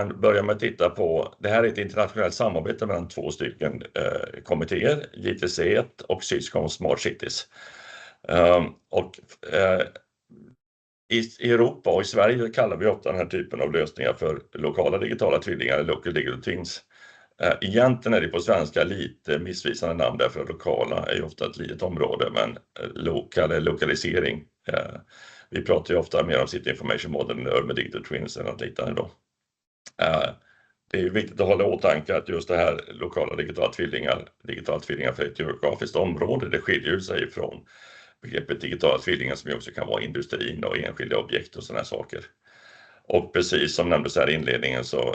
börja med att titta på, det här är ett internationellt samarbete mellan 2 stycken kommittéer, JTC och Syskon Smart Cities. I Europa och i Sverige kallar vi ofta den här typen av lösningar för lokala digitala tvillingar, local digital twins. Egentligen är det på svenska lite missvisande namn, därför att lokala är ju ofta ett litet område, men lokal är lokalisering. Vi pratar ju ofta mer om City Information Model än Urban Digital Twins eller något liknande då. Det är viktigt att hålla i åtanke att just det här lokala digitala tvillingar för ett geografiskt område, det skiljer sig från begreppet digitala tvillingar som ju också kan vara industrin och enskilda objekt och sådana saker. Och precis som nämndes här i inledningen så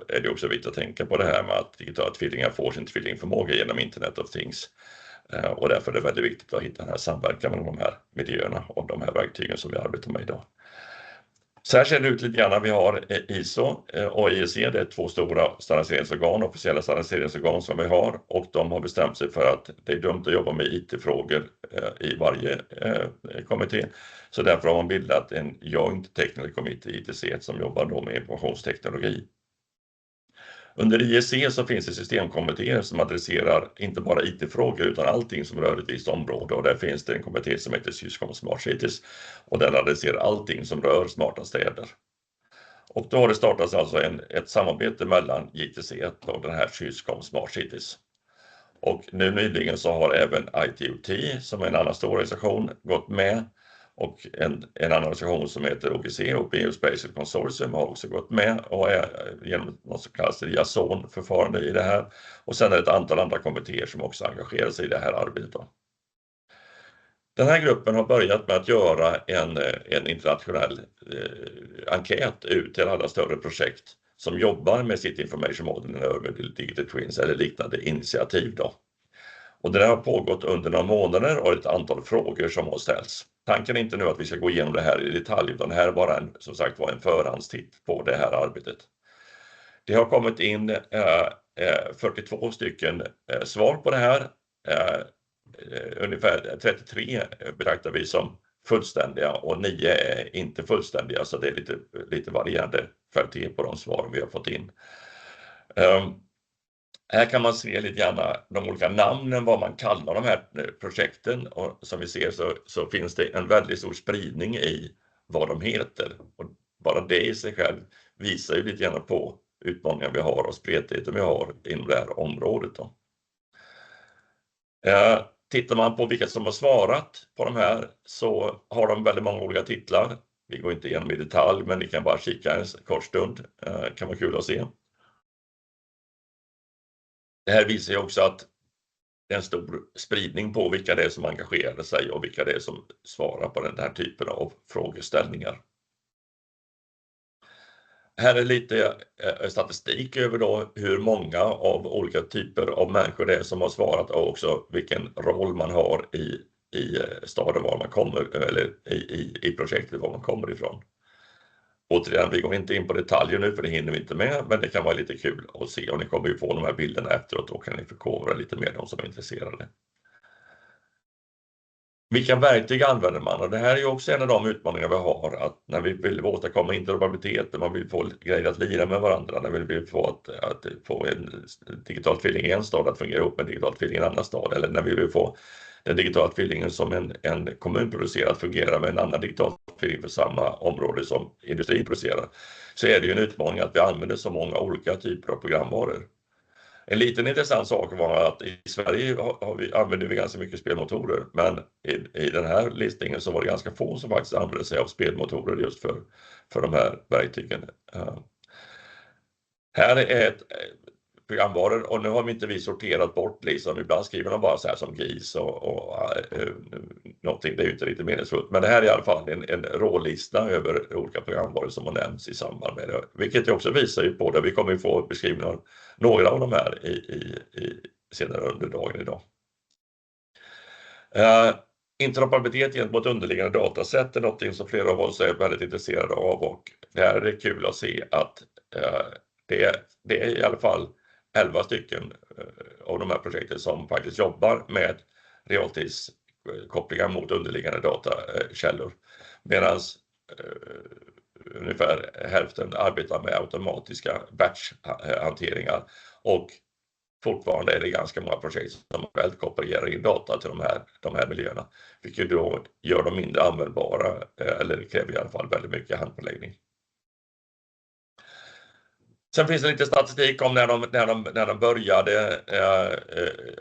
är det också viktigt att tänka på det här med att digitala tvillingar får sin tvillingförmåga genom Internet of Things. Och därför är det väldigt viktigt att hitta den här samverkan mellan de här miljöerna och de här verktygen som vi arbetar med idag. Så här ser det ut lite grann. Vi har ISO och IEC, det är 2 stora standardiseringsorgan, officiella standardiseringsorgan som vi har, och de har bestämt sig för att det är dumt att jobba med IT-frågor i varje kommitté. Så därför har man bildat en Joint Technical Committee, ITC, som jobbar då med informationsteknologi. Under IEC så finns det systemkommittéer som adresserar inte bara IT-frågor utan allting som rör ett visst område, och där finns det en kommitté som heter Syskon Smart Cities och den adresserar allting som rör smarta städer. Och då har det startats alltså ett samarbete mellan JTC och den här Syskon Smart Cities. Och nu nyligen så har även ITOT, som är en annan stor organisation, gått med, och en annan organisation som heter OGC, Open Spatial Consortium, har också gått med och är genom något så kallas liaison-förfarande i det här. Och sen är det ett antal andra kommittéer som också engagerar sig i det här arbetet. Den här gruppen har börjat med att göra en internationell enkät ut till alla större projekt som jobbar med sitt information model Urban Digital Twins eller liknande initiativ då. Och det har pågått under några månader och ett antal frågor som har ställts. Tanken är inte nu att vi ska gå igenom det här i detalj, utan det här bara som sagt var en förhandstitt på det här arbetet. Det har kommit in 42 stycken svar på det här. Ungefär 33 betraktar vi som fullständiga och 9 är inte fullständiga, så det är lite varierande kvalitet på de svar vi har fått in. Här kan man se lite grann de olika namnen, vad man kallar de här projekten, och som vi ser så finns det en väldigt stor spridning i vad de heter, och bara det i sig själv visar ju lite grann på utmaningar vi har och spretigheten vi har inom det här området då. Tittar man på vilka som har svarat på de här så har de väldigt många olika titlar. Vi går inte igenom i detalj, men ni kan bara kika en kort stund, kan vara kul att se. Det här visar ju också att det är en stor spridning på vilka det är som engagerar sig och vilka det är som svarar på den här typen av frågeställningar. Här är lite statistik över då hur många av olika typer av människor det är som har svarat, och också vilken roll man har i staden var man kommer, eller i projektet var man kommer ifrån. Återigen, vi går inte in på detaljer nu för det hinner vi inte med, men det kan vara lite kul att se, och ni kommer ju få de här bilderna efteråt, och kan ni förkovra lite mer de som är intresserade. Vilka verktyg använder man? Och det här är ju också en av de utmaningar vi har, att när vi vill åstadkomma interoperabilitet, när man vill få grejer att lira med varandra, när vi vill få att få en digital tvilling i en stad att fungera ihop med en digital tvilling i en annan stad, eller när vi vill få den digitala tvillingen som en kommun producerar att fungera med en annan digital tvilling för samma område som industrin producerar, så är det ju en utmaning att vi använder så många olika typer av programvaror. En liten intressant sak var att i Sverige använder vi ganska mycket spelmotorer, men i den här listningen så var det ganska få som faktiskt använde sig av spelmotorer just för de här verktygen. Här är ett programvaror, och nu har vi inte sorterat bort liksom, ibland skriver de bara så här som GIS och någonting, det är ju inte riktigt meningsfullt, men det här är i alla fall en rålista över olika programvaror som har nämnts i samband med det, vilket också visar ju på det. Vi kommer ju få beskrivningar några av de här senare under dagen idag. Interoperabilitet gentemot underliggande datasätt är något som flera av oss är väldigt intresserade av, och det här är kul att se att det är i alla fall 11 stycken av de här projekten som faktiskt jobbar med realtidskopplingar mot underliggande datakällor. Medan ungefär hälften arbetar med automatiska batch-hanteringar och fortfarande är det ganska många projekt som väl kopierar in data till de här miljöerna, vilket då gör dem mindre användbara eller det kräver i alla fall väldigt mycket handpåläggning. Sen finns det lite statistik om när de började,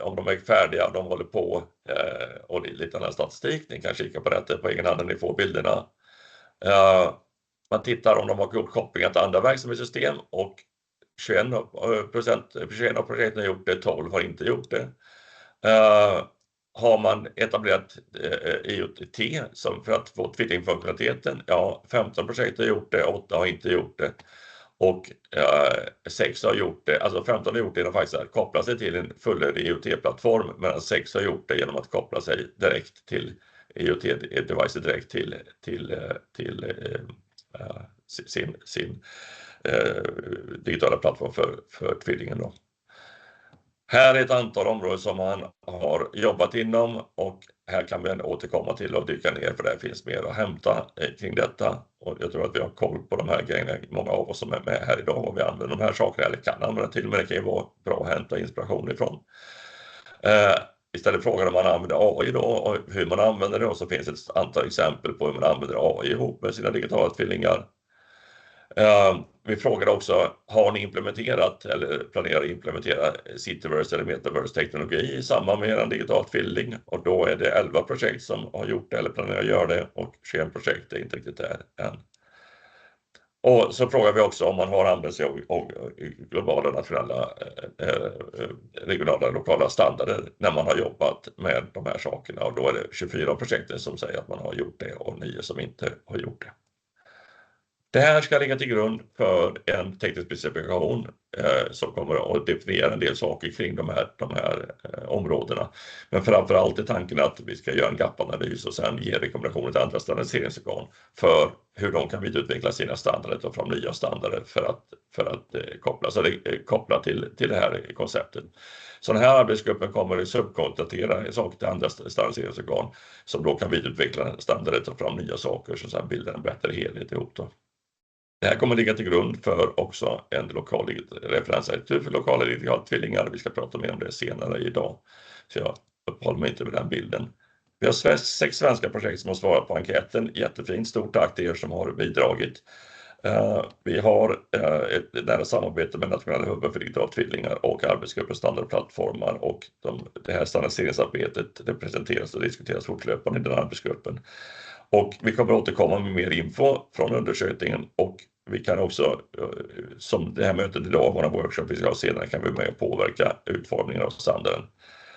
om de är färdiga, de håller på och lite annan statistik. Ni kan kika på detta på egen hand när ni får bilderna. Man tittar om de har gjort kopplingar till andra verksamhetssystem och 21% av projekten har gjort det, 12 har inte gjort det. Har man etablerat IoT som för att få tvillingfunktionaliteten, ja 15 projekt har gjort det, 8 har inte gjort det. Och 6 har gjort det, alltså 15 har gjort det genom faktiskt att koppla sig till en fullödig IoT-plattform, medan 6 har gjort det genom att koppla sig direkt till IoT-device, direkt till sin digitala plattform för tvillingen då. Här är ett antal områden som man har jobbat inom och här kan vi återkomma till och dyka ner för det finns mer att hämta kring detta. Och jag tror att vi har koll på de här grejerna, många av oss som är med här idag och vi använder de här sakerna eller kan använda till, men det kan ju vara bra att hämta inspiration ifrån. Istället frågar om man använder AI då och hur man använder det och så finns ett antal exempel på hur man använder AI ihop med sina digitala tvillingar. Vi frågade också, har ni implementerat eller planerar att implementera Cityverse eller Metaverse-teknologi i samband med en digital tvilling? Och då är det 11 projekt som har gjort det eller planerar att göra det och 21 projekt är inte riktigt där än. Och så frågar vi också om man har använt sig av globala, nationella, regionala, lokala standarder när man har jobbat med de här sakerna. Och då är det 24 projekten som säger att man har gjort det och 9 som inte har gjort det. Det här ska ligga till grund för en teknisk specifikation som kommer att definiera en del saker kring de här områdena. Men framförallt är tanken att vi ska göra en gapanalys och sen ge rekommendationer till andra standardiseringsorgan för hur de kan vidareutveckla sina standarder och ta fram nya standarder för att koppla till det här konceptet. Så den här arbetsgruppen kommer att subkontratera saker till andra standardiseringsorgan som då kan vidareutveckla standarder och ta fram nya saker så sen bildar en bättre helhet ihop då. Det här kommer att ligga till grund för också en lokal referensarkitektur för lokala digitala tvillingar. Vi ska prata mer om det senare idag. Så jag uppehåller mig inte med den bilden. Vi har 6 svenska projekt som har svarat på enkäten. Jättefint, stort tack till er som har bidragit. Vi har ett nära samarbete med Nationell Hubb för digitala tvillingar och arbetsgruppen standardplattformar och det här standardiseringsarbetet det presenteras och diskuteras fortlöpande i den arbetsgruppen. Och vi kommer att återkomma med mer info från undersökningen och vi kan också, som det här mötet idag, våra workshop vi ska ha senare, kan vi med och påverka utformningen av standarden.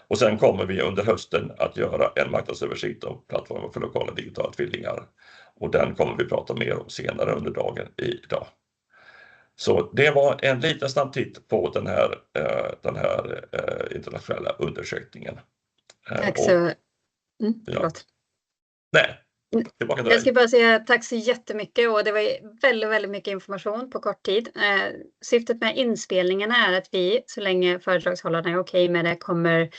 Och sen kommer vi under hösten att göra en marknadsöversikt av plattformar för lokala digitala tvillingar. Och den kommer vi prata mer om senare under dagen idag. Så det var en liten snabb titt på den här internationella undersökningen. Tack så... förlåt. Nej. Jag ska bara säga tack så jättemycket och det var väldigt, väldigt mycket information på kort tid. Syftet med inspelningarna är att vi, så länge föredragshållarna är okej med det, kommer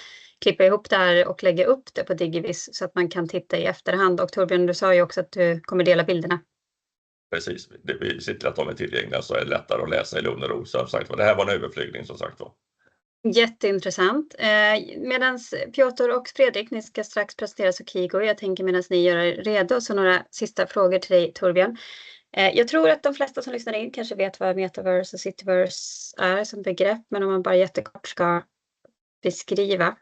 klippa ihop det här och lägga upp det på Digivis så att man kan titta i efterhand. Och Torbjörn, du sa ju också att du kommer dela bilderna. Precis, vi ser till att de är tillgängliga så är det lättare att läsa i lugn och ro. Så det här var en överflygning som sagt var. Jätteintressant. Medan Piotr och Fredrik, ni ska strax presentera Sokigo. Jag tänker medan ni gör er redo så några sista frågor till dig Torbjörn. Jag tror att de flesta som lyssnar in kanske vet vad Metaverse och Cityverse är som begrepp. Men om man bara jättekort ska beskriva.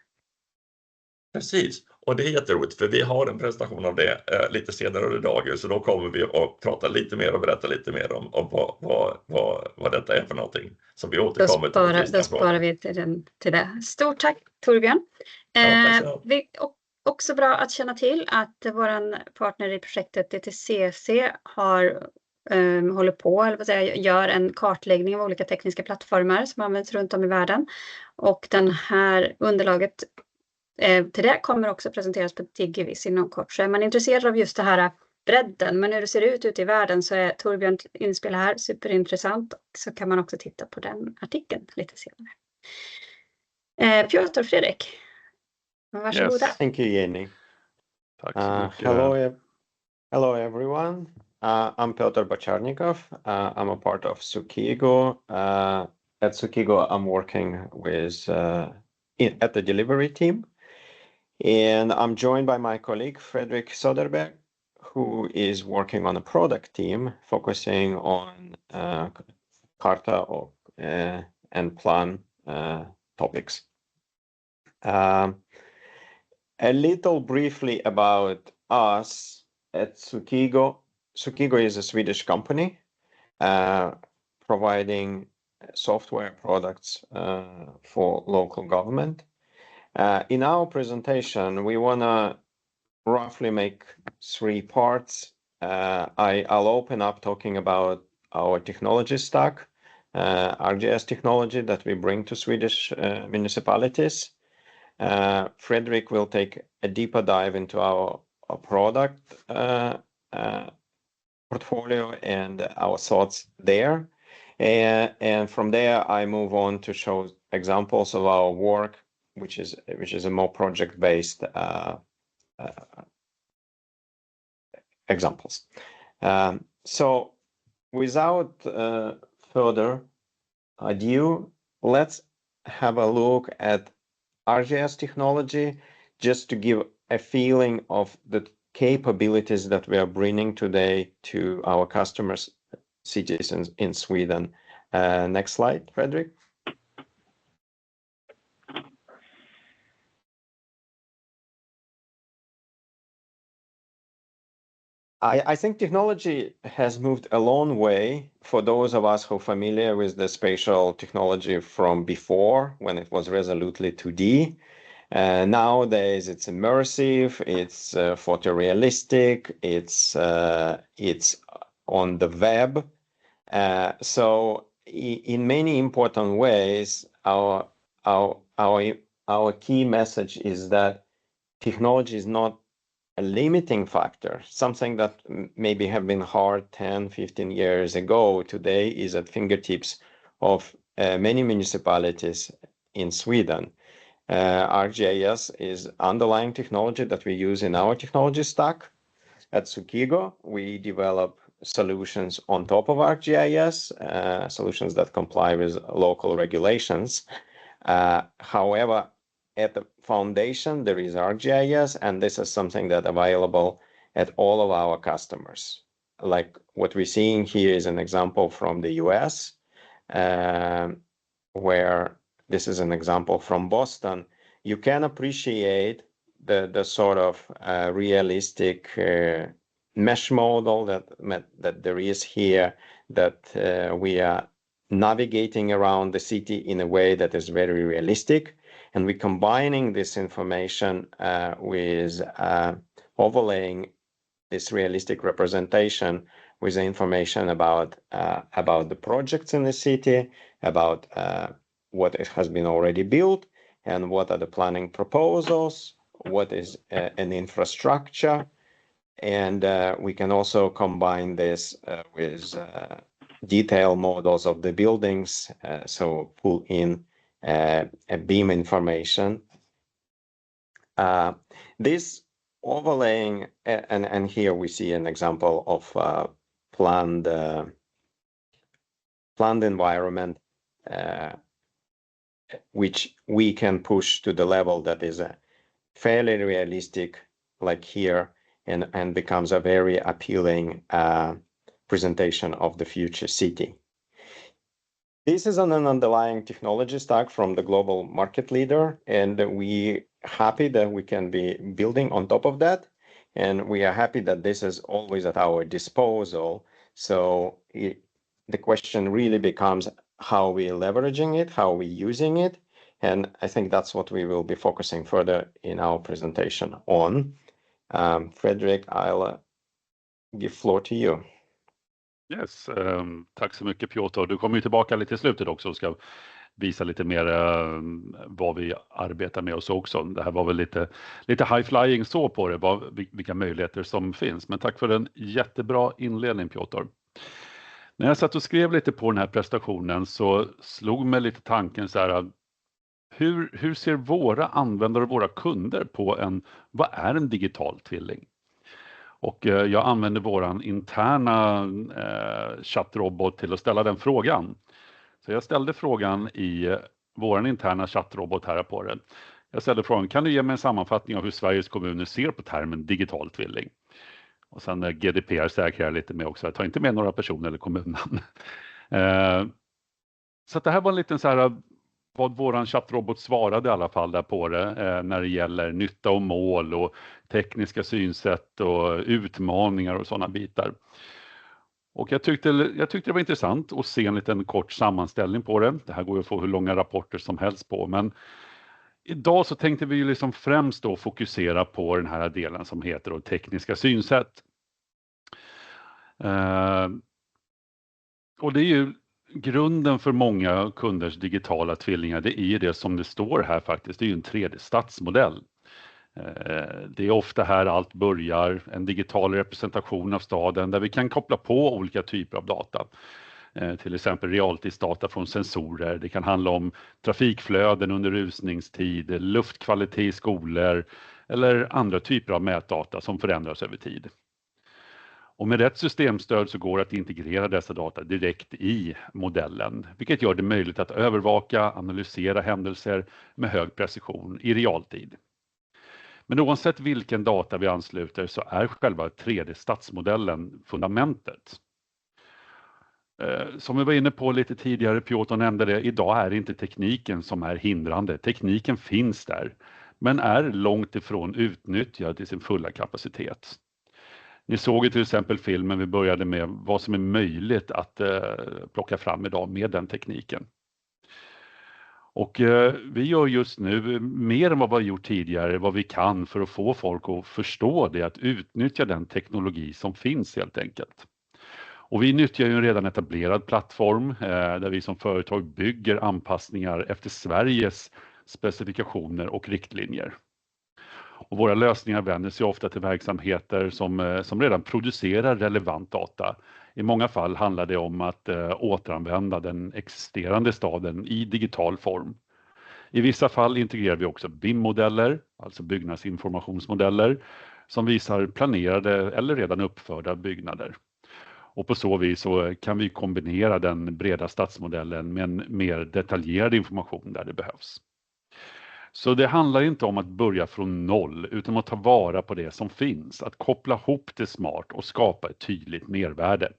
Precis, och det är jätteroligt för vi har en presentation av det lite senare under dagen. Så då kommer vi att prata lite mer och berätta lite mer om vad detta är för någonting. Som vi återkommer till. Då sparar vi till det. Stort tack Torbjörn. Det är också bra att känna till att vår partner i projektet DTCC håller på, eller vad säger, gör en kartläggning av olika tekniska plattformar som används runt om i världen. Och den här underlaget till det kommer också presenteras på Digivis inom kort. Så är man intresserad av just det här bredden, men hur det ser ut ute i världen så är Torbjörn inspel här superintressant. Och så kan man också titta på den artikeln lite senare. Piotr, Fredrik. Varsågoda. Yes, thank you, Jenny. Tack så mycket. Hello everyone. I'm Piotr Bocharnikov. I'm a part of Sukigo. At Sukigo, I'm working with at the delivery team. And I'm joined by my colleague, Fredrik Soderberg, who is working on a product team focusing on Karta and Plan topics. A little briefly about us at Sukigo. Sukigo is a Swedish company providing software products for local government. In our presentation, we want to roughly make 3 parts. I'll open up talking about our technology stack, RGS technology that we bring to Swedish municipalities. Fredrik will take a deeper dive into our product portfolio and our thoughts there. And from there, I move on to show examples of our work, which is a more project-based examples. So without further ado, let's have a look at RGS technology, just to give a feeling of the capabilities that we are bringing today to our customers, cities in Sweden. Next slide, Fredrik. I think technology has moved a long way for those of us who are familiar with the spatial technology from before, when it was resolutely 2D. Nowadays, it's immersive, it's photorealistic, it's on the web. So in many important ways, our key message is that technology is not a limiting factor. Something that maybe have been hard 10, 15 years ago, today is at fingertips of many municipalities in Sweden. ArcGIS is underlying technology that we use in our technology stack. At Sukigo, we develop solutions on top of ArcGIS, solutions that comply with local regulations. However, at the foundation, there is ArcGIS, and this is something that available at all of our customers. Like what we're seeing here is an example from the US, where this is an example from Boston. You can appreciate the sort of realistic mesh model that there is here, that we are navigating around the city in a way that is very realistic. And we're combining this information with overlaying this realistic representation with the information about the projects in the city, about what has been already built, and what are the planning proposals, what is an infrastructure. And we can also combine this with detailed models of the buildings, so pull in a BIM information. This overlaying, and here we see an example of planned environment, which we can push to the level that is fairly realistic, like here, and becomes a very appealing presentation of the future city. This is an underlying technology stack from the global market leader, and we're happy that we can be building on top of that. And we are happy that this is always at our disposal. So the question really becomes how we're leveraging it, how we're using it. And I think that's what we will be focusing further in our presentation on. Fredrik, I'll give floor to you. Yes, tack så mycket Piotr. Du kommer ju tillbaka lite i slutet också och ska visa lite mer vad vi arbetar med oss också. Det här var väl lite high flying så på det, vilka möjligheter som finns. Men tack för en jättebra inledning Piotr. När jag satt och skrev lite på den här prestationen så slog mig lite tanken så här, hur ser våra användare och våra kunder på vad är en digital tvilling? Och jag använder våran interna chattrobot till att ställa den frågan. Så jag ställde frågan i våran interna chattrobot här på den. Jag ställde frågan, kan du ge mig en sammanfattning av hur Sveriges kommuner ser på termen digital tvilling? Och sen GDPR säkrar jag lite med också. Jag tar inte med några personer eller kommunnamn. Så att det här var en liten så här vad våran chattrobot svarade i alla fall där på det när det gäller nytta och mål och tekniska synsätt och utmaningar och sådana bitar. Och jag tyckte det var intressant att se en liten kort sammanställning på det. Det här går ju att få hur långa rapporter som helst på, men idag så tänkte vi ju liksom främst då fokusera på den här delen som heter då tekniska synsätt. Och det är ju grunden för många kunders digitala tvillingar, det är ju det som det står här faktiskt, det är ju en 3D-stadsmodell. Det är ofta här allt börjar, en digital representation av staden där vi kan koppla på olika typer av data. Till exempel realtidsdata från sensorer, det kan handla om trafikflöden under rusningstid, luftkvalitet i skolor eller andra typer av mätdata som förändras över tid. Och med rätt systemstöd så går det att integrera dessa data direkt i modellen, vilket gör det möjligt att övervaka, analysera händelser med hög precision i realtid. Men oavsett vilken data vi ansluter så är själva 3D-stadsmodellen fundamentet. Som vi var inne på lite tidigare, Piotr nämnde det, idag är det inte tekniken som är hindrande. Tekniken finns där, men är långt ifrån utnyttjad i sin fulla kapacitet. Ni såg ju till exempel filmen vi började med vad som är möjligt att plocka fram idag med den tekniken. Och vi gör just nu mer än vad vi har gjort tidigare, vad vi kan för att få folk att förstå det, att utnyttja den teknologi som finns helt enkelt. Och vi nyttjar ju en redan etablerad plattform där vi som företag bygger anpassningar efter Sveriges specifikationer och riktlinjer. Och våra lösningar vänder sig ofta till verksamheter som redan producerar relevant data. I många fall handlar det om att återanvända den existerande staden i digital form. I vissa fall integrerar vi också BIM-modeller, alltså byggnadsinformationsmodeller, som visar planerade eller redan uppförda byggnader. Och på så vis så kan vi kombinera den breda stadsmodellen med en mer detaljerad information där det behövs. Så det handlar inte om att börja från noll utan att ta vara på det som finns, att koppla ihop det smart och skapa ett tydligt mervärde.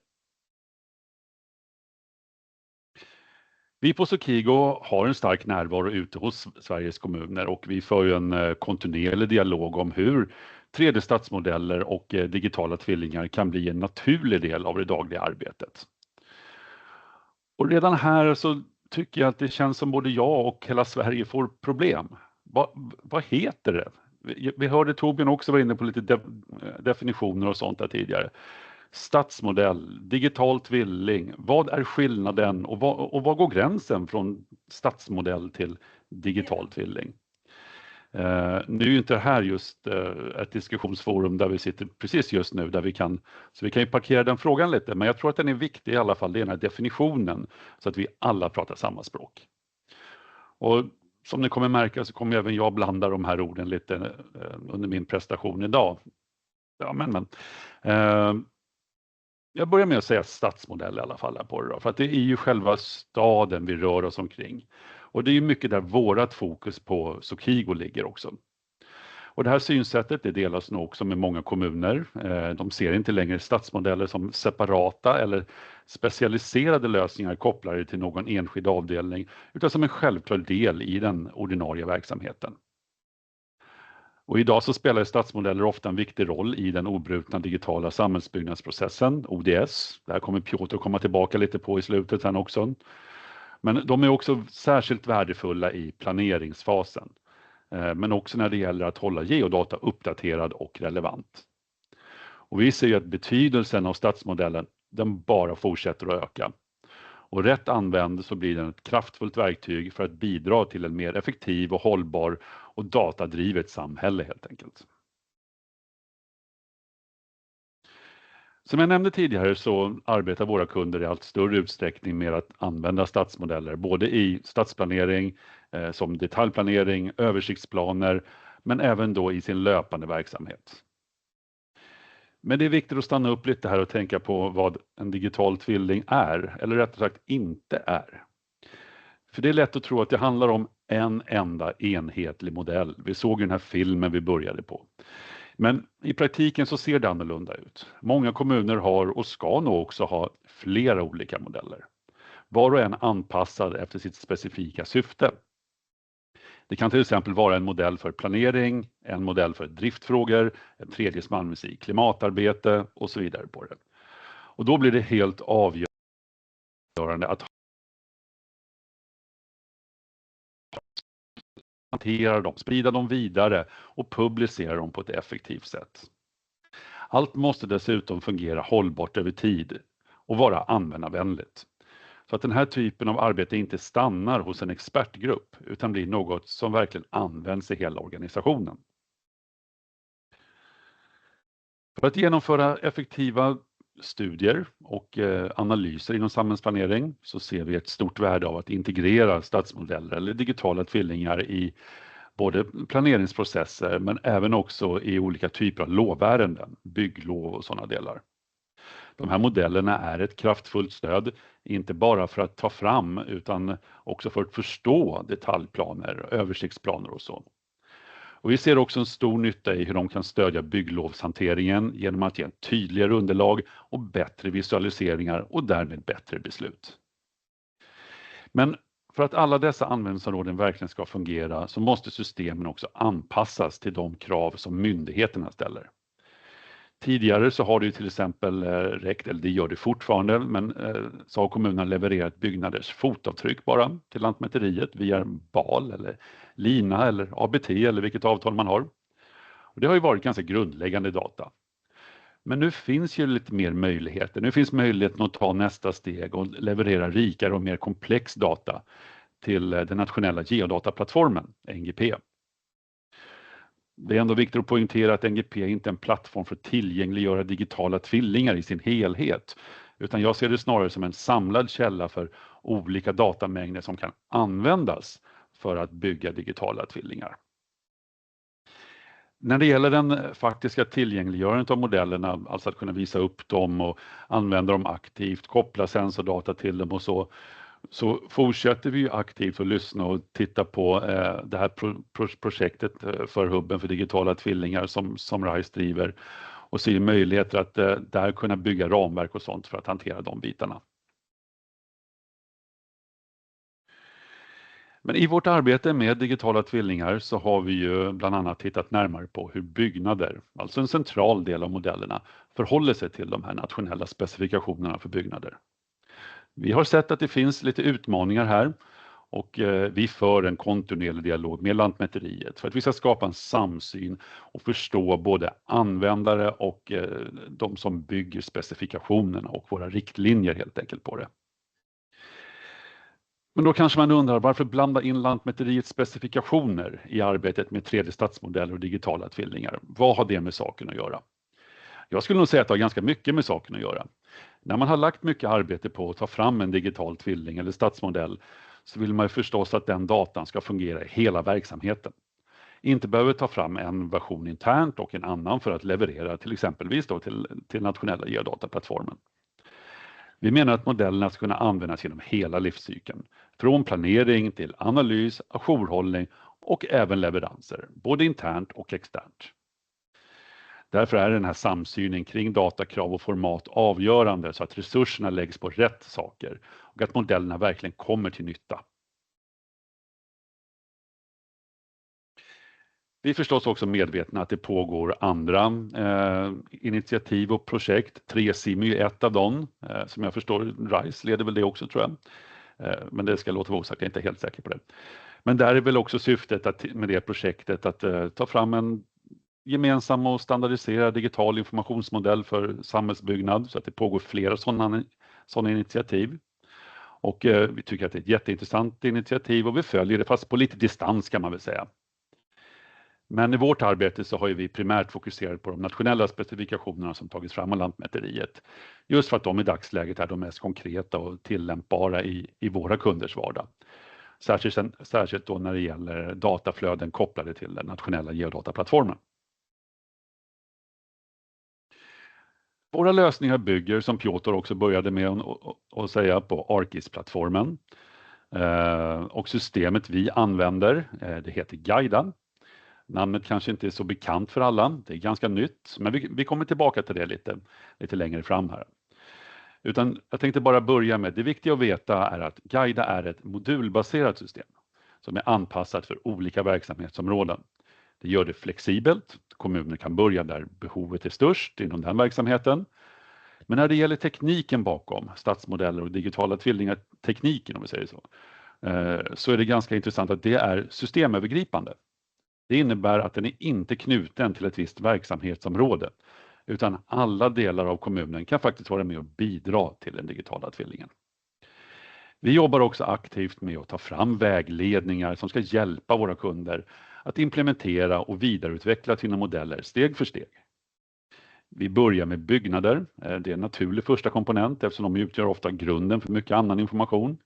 Vi på Sokigo har en stark närvaro ute hos Sveriges kommuner och vi för ju en kontinuerlig dialog om hur 3D-stadsmodeller och digitala tvillingar kan bli en naturlig del av det dagliga arbetet. Och redan här så tycker jag att det känns som både jag och hela Sverige får problem. Vad heter det? Vi hörde Torbjörn också vara inne på lite definitioner och sånt där tidigare. Stadsmodell, digital tvilling, vad är skillnaden och vad går gränsen från stadsmodell till digital tvilling? Nu är ju inte det här just ett diskussionsforum där vi sitter precis just nu, så vi kan ju parkera den frågan lite, men jag tror att den är viktig i alla fall, det är den här definitionen, så att vi alla pratar samma språk. Och som ni kommer märka så kommer även jag blanda de här orden lite under min prestation idag. Ja, jag börjar med att säga stadsmodell i alla fall här på det då, för att det är ju själva staden vi rör oss omkring. Och det är ju mycket där vårat fokus på Sokigo ligger också. Och det här synsättet det delas nog också med många kommuner. De ser inte längre stadsmodeller som separata eller specialiserade lösningar kopplade till någon enskild avdelning, utan som en självklar del i den ordinarie verksamheten. Och idag så spelar stadsmodeller ofta en viktig roll i den obrutna digitala samhällsbyggnadsprocessen, ODS. Det här kommer Piotr komma tillbaka lite på i slutet sen också. Men de är också särskilt värdefulla i planeringsfasen. Men också när det gäller att hålla geodata uppdaterad och relevant. Och vi ser ju att betydelsen av stadsmodellen den bara fortsätter att öka. Och rätt använd så blir den ett kraftfullt verktyg för att bidra till en mer effektiv och hållbar och datadrivet samhälle helt enkelt. Som jag nämnde tidigare så arbetar våra kunder i allt större utsträckning med att använda stadsmodeller både i stadsplanering som detaljplanering, översiktsplaner men även då i sin löpande verksamhet. Men det är viktigt att stanna upp lite här och tänka på vad en digital tvilling är, eller rättare sagt inte är. För det är lätt att tro att det handlar om en enda enhetlig modell. Vi såg ju den här filmen vi började på. Men i praktiken så ser det annorlunda ut. Många kommuner har och ska nog också ha flera olika modeller. Var och en anpassad efter sitt specifika syfte. Det kan till exempel vara en modell för planering, en modell för driftfrågor, en tredje som används i klimatarbete och så vidare på det. Och då blir det helt avgörande att hantera dem, sprida dem vidare och publicera dem på ett effektivt sätt. Allt måste dessutom fungera hållbart över tid och vara användarvänligt. Så att den här typen av arbete inte stannar hos en expertgrupp utan blir något som verkligen används i hela organisationen. För att genomföra effektiva studier och analyser inom samhällsplanering så ser vi ett stort värde av att integrera stadsmodeller eller digitala tvillingar i både planeringsprocesser men även också i olika typer av lovärenden, bygglov och sådana delar. De här modellerna är ett kraftfullt stöd, inte bara för att ta fram utan också för att förstå detaljplaner, översiktsplaner och så. Och vi ser också en stor nytta i hur de kan stödja bygglovshanteringen genom att ge en tydligare underlag och bättre visualiseringar och därmed bättre beslut. Men för att alla dessa användningsområden verkligen ska fungera så måste systemen också anpassas till de krav som myndigheterna ställer. Tidigare så har det ju till exempel räckt, eller det gör det fortfarande, men så har kommunerna levererat byggnaders fotavtryck bara till Lantmäteriet via BAL eller LINA eller ABT eller vilket avtal man har. Och det har ju varit ganska grundläggande data. Men nu finns ju lite mer möjligheter. Nu finns möjligheten att ta nästa steg och leverera rikare och mer komplex data till den nationella geodataplattformen, NGP. Det är ändå viktigt att poängtera att NGP inte är en plattform för att tillgängliggöra digitala tvillingar i sin helhet, utan jag ser det snarare som en samlad källa för olika datamängder som kan användas för att bygga digitala tvillingar. När det gäller den faktiska tillgängliggörandet av modellerna, alltså att kunna visa upp dem och använda dem aktivt, koppla sensordata till dem och så fortsätter vi ju aktivt att lyssna och titta på det här projektet för hubben för digitala tvillingar som RISE driver och se möjligheter att där kunna bygga ramverk och sånt för att hantera de bitarna. Men i vårt arbete med digitala tvillingar så har vi ju bland annat tittat närmare på hur byggnader, alltså en central del av modellerna, förhåller sig till de här nationella specifikationerna för byggnader. Vi har sett att det finns lite utmaningar här och vi för en kontinuerlig dialog med Lantmäteriet för att vi ska skapa en samsyn och förstå både användare och de som bygger specifikationerna och våra riktlinjer helt enkelt på det. Men då kanske man undrar varför blanda in Lantmäteriets specifikationer i arbetet med 3D-stadsmodeller och digitala tvillingar? Vad har det med saken att göra? Jag skulle nog säga att det har ganska mycket med saken att göra. När man har lagt mycket arbete på att ta fram en digital tvilling eller stadsmodell så vill man ju förstås att den datan ska fungera i hela verksamheten. Inte behöver ta fram en version internt och en annan för att leverera till exempelvis då till nationella geodataplattformen. Vi menar att modellerna ska kunna användas genom hela livscykeln, från planering till analys, ajourhållning och även leveranser, både internt och externt. Därför är den här samsynen kring datakrav och format avgörande så att resurserna läggs på rätt saker och att modellerna verkligen kommer till nytta. Vi är förstås också medvetna att det pågår andra initiativ och projekt. 3Sim är ett av dem, som jag förstår RISE leder väl det också tror jag. Men det ska låta vara osagt, jag är inte helt säker på det. Men där är väl också syftet med det projektet att ta fram en gemensam och standardiserad digital informationsmodell för samhällsbyggnad så att det pågår flera sådana initiativ. Och vi tycker att det är ett jätteintressant initiativ och vi följer det fast på lite distans kan man väl säga. Men i vårt arbete så har vi primärt fokuserat på de nationella specifikationerna som tagits fram av Lantmäteriet. Just för att de i dagsläget är de mest konkreta och tillämpbara i våra kunders vardag. Särskilt då när det gäller dataflöden kopplade till den nationella geodataplattformen. Våra lösningar bygger, som Piotr också började med att säga, på ARKIS-plattformen. Och systemet vi använder, det heter Guida. Namnet kanske inte är så bekant för alla, det är ganska nytt, men vi kommer tillbaka till det lite längre fram här. Utan jag tänkte bara börja med, det viktiga att veta är att Guida är ett modulbaserat system som är anpassat för olika verksamhetsområden. Det gör det flexibelt, kommuner kan börja där behovet är störst inom den verksamheten. Men när det gäller tekniken bakom, stadsmodeller och digitala tvillingar, tekniken om vi säger så är det ganska intressant att det är systemövergripande. Det innebär att den är inte knuten till ett visst verksamhetsområde, utan alla delar av kommunen kan faktiskt vara med och bidra till den digitala tvillingen. Vi jobbar också aktivt med att ta fram vägledningar som ska hjälpa våra kunder att implementera och vidareutveckla sina modeller steg för steg. Vi börjar med byggnader, det är en naturlig första komponent eftersom de utgör ofta grunden för mycket annan information.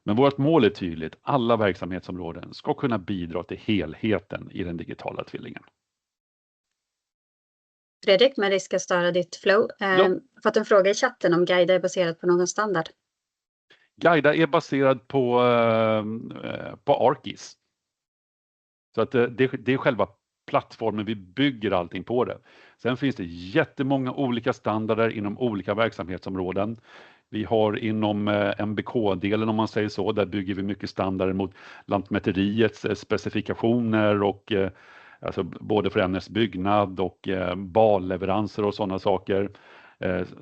Men vårt mål är tydligt, alla verksamhetsområden ska kunna bidra till helheten i den digitala tvillingen. Fredrik, med risk att störa ditt flow, fått en fråga i chatten om Guida är baserat på någon standard. Guida är baserad på ARKIS. Så att det är själva plattformen, vi bygger allting på det. Sen finns det jättemånga olika standarder inom olika verksamhetsområden. Vi har inom MBK-delen om man säger så, där bygger vi mycket standarder mot Lantmäteriets specifikationer och alltså både för ämnesbyggnad och balleveranser och sådana saker.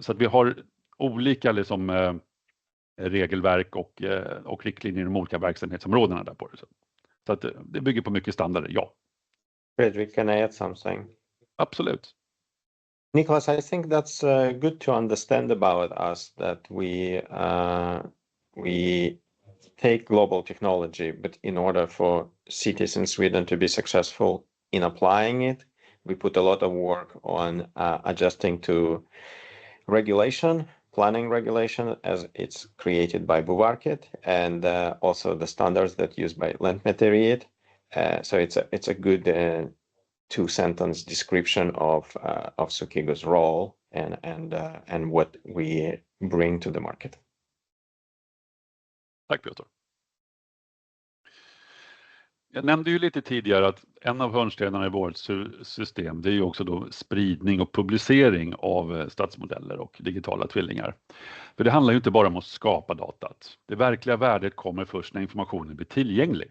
Så att vi har olika liksom, regelverk och riktlinjer i de olika verksamhetsområdena där på det. Så att det bygger på mycket standarder, ja. Fredrik, can I add something? Absolut. Nicholas, I think that's good to understand about us, that we take global technology, but in order for cities in Sweden to be successful in applying it, we put a lot of work on adjusting to regulation, planning regulation as it's created by Boverket, and also the standards that used by Lantmäteriet. So it's a good two-sentence description of Sokigo's role and what we bring to the market. Tack Piotr. Jag nämnde ju lite tidigare att en av hörnstenarna i vårt system, det är ju också då spridning och publicering av stadsmodeller och digitala tvillingar. För det handlar ju inte bara om att skapa datat. Det verkliga värdet kommer först när informationen blir tillgänglig.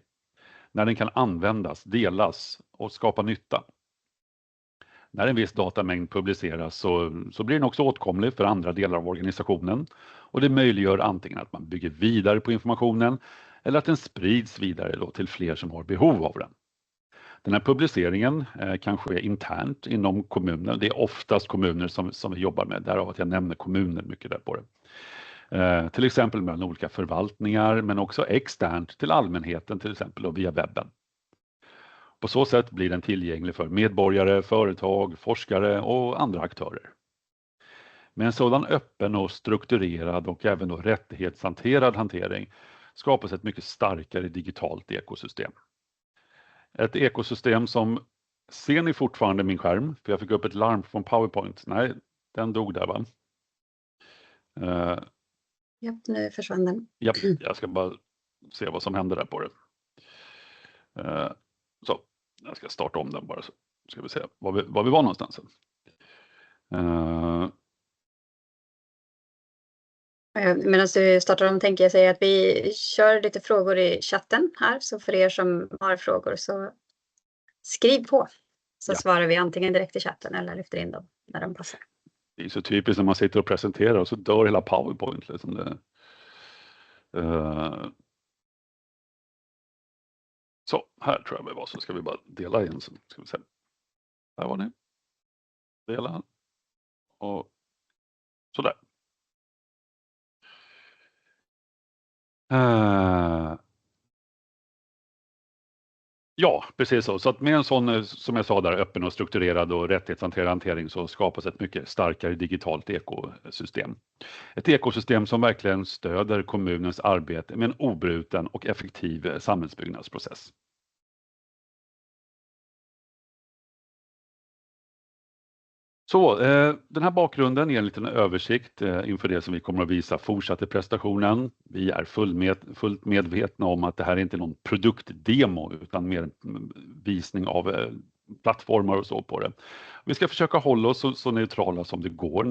När den kan användas, delas och skapa nytta. När en viss datamängd publiceras så blir den också åtkomlig för andra delar av organisationen. Och det möjliggör antingen att man bygger vidare på informationen eller att den sprids vidare då till fler som har behov av den. Den här publiceringen kan ske internt inom kommunen. Det är oftast kommuner som vi jobbar med, därav att jag nämner kommuner mycket där på det. Till exempel mellan olika förvaltningar men också externt till allmänheten till exempel och via webben. På så sätt blir den tillgänglig för medborgare, företag, forskare och andra aktörer. Med en sådan öppen och strukturerad och även då rättighetshanterad hantering skapas ett mycket starkare digitalt ekosystem. Ett ekosystem som, ser ni fortfarande min skärm? För jag fick upp ett larm från PowerPoint. Nej, den dog där va? Ja, nu försvann den. Ja, jag ska bara se vad som händer där på det. Så, jag ska starta om den bara så ska vi se var vi var någonstans. Medan du startar om tänker jag säga att vi kör lite frågor i chatten här. Så för er som har frågor så skriv på. Så svarar vi antingen direkt i chatten eller lyfter in dem när de passar. Det är så typiskt när man sitter och presenterar och så dör hela PowerPoint. Liksom det. Så, här tror jag vi var, så ska vi bara dela igen. Så ska vi se. Här var ni. Dela. Och sådär. Ja, precis så. Så att med en sån, som jag sa där, öppen och strukturerad och rättighetshanterad hantering så skapas ett mycket starkare digitalt ekosystem. Ett ekosystem som verkligen stöder kommunens arbete med en obruten och effektiv samhällsbyggnadsprocess. Så den här bakgrunden är en liten översikt inför det som vi kommer att visa fortsatt i presentationen. Vi är fullt medvetna om att det här är inte någon produktdemo utan mer en visning av plattformar och så på det. Vi ska försöka hålla oss så neutrala som det går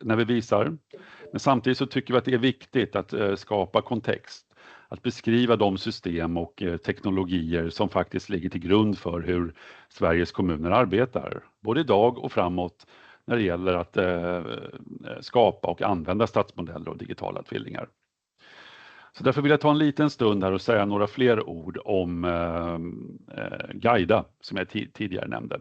när vi visar. Men samtidigt så tycker vi att det är viktigt att skapa kontext. Att beskriva de system och teknologier som faktiskt ligger till grund för hur Sveriges kommuner arbetar. Både idag och framåt när det gäller att skapa och använda stadsmodeller och digitala tvillingar. Så därför vill jag ta en liten stund här och säga några fler ord om Guida som jag tidigare nämnde.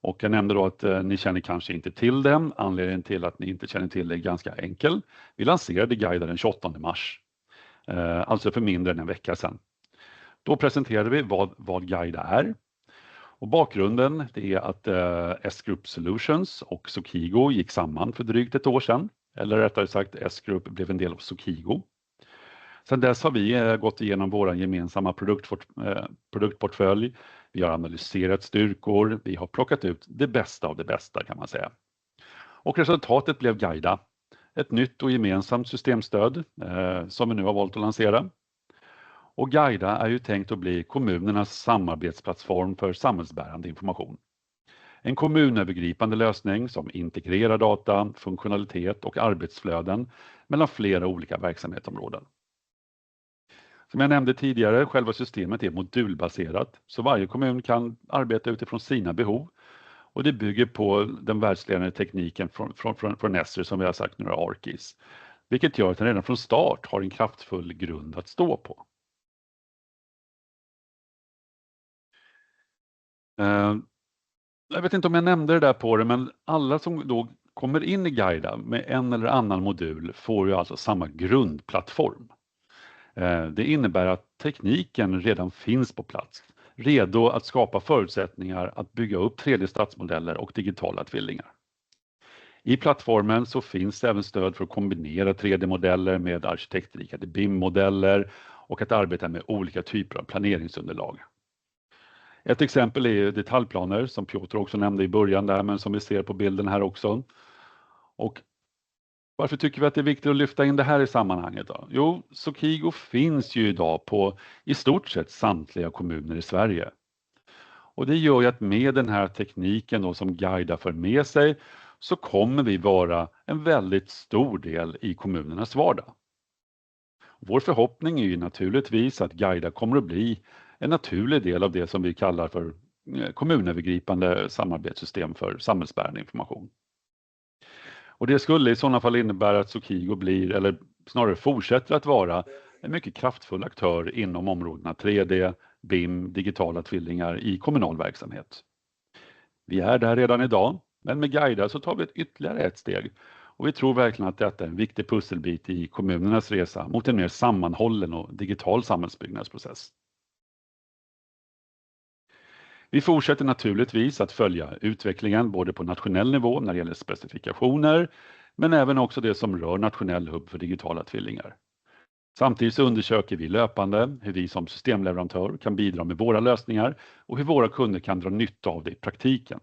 Och jag nämnde då att ni känner kanske inte till den. Anledningen till att ni inte känner till det är ganska enkel. Vi lanserade Guida den 28 mars. Alltså för mindre än en vecka sedan. Då presenterade vi vad Guida är. Och bakgrunden det är att S-Group Solutions och Sokigo gick samman för drygt ett år sedan. Eller rättare sagt S-Group blev en del av Sokigo. Sedan dess har vi gått igenom vår gemensamma produktportfölj. Vi har analyserat styrkor. Vi har plockat ut det bästa av det bästa kan man säga. Och resultatet blev Guida. Ett nytt och gemensamt systemstöd som vi nu har valt att lansera. Och Guida är ju tänkt att bli kommunernas samarbetsplattform för samhällsbärande information. En kommunövergripande lösning som integrerar data, funktionalitet och arbetsflöden mellan flera olika verksamhetsområden. Som jag nämnde tidigare, själva systemet är modulbaserat så varje kommun kan arbeta utifrån sina behov. Och det bygger på den världsledande tekniken från Esri som vi har sagt nu är Arkis. Vilket gör att den redan från start har en kraftfull grund att stå på. Jag vet inte om jag nämnde det där på det men alla som då kommer in i Guida med en eller annan modul får ju alltså samma grundplattform. Det innebär att tekniken redan finns på plats. Redo att skapa förutsättningar att bygga upp 3D-stadsmodeller och digitala tvillingar. I plattformen så finns det även stöd för att kombinera 3D-modeller med arkitektrikade BIM-modeller och att arbeta med olika typer av planeringsunderlag. Ett exempel är detaljplaner som Piotr också nämnde i början där men som vi ser på bilden här också. Och varför tycker vi att det är viktigt att lyfta in det här i sammanhanget då? Jo, Sokigo finns ju idag på i stort sett samtliga kommuner i Sverige. Och det gör ju att med den här tekniken då som Guida för med sig så kommer vi vara en väldigt stor del i kommunernas vardag. Vår förhoppning är ju naturligtvis att Guida kommer att bli en naturlig del av det som vi kallar för kommunövergripande samarbetssystem för samhällsbärande information. Och det skulle i sådana fall innebära att Sokigo blir, eller snarare fortsätter att vara, en mycket kraftfull aktör inom områdena 3D, BIM, digitala tvillingar i kommunal verksamhet. Vi är där redan idag, men med Guida så tar vi ytterligare ett steg. Och vi tror verkligen att detta är en viktig pusselbit i kommunernas resa mot en mer sammanhållen och digital samhällsbyggnadsprocess. Vi fortsätter naturligtvis att följa utvecklingen både på nationell nivå när det gäller specifikationer men även också det som rör Nationell Hubb för digitala tvillingar. Samtidigt så undersöker vi löpande hur vi som systemleverantör kan bidra med våra lösningar och hur våra kunder kan dra nytta av det i praktiken.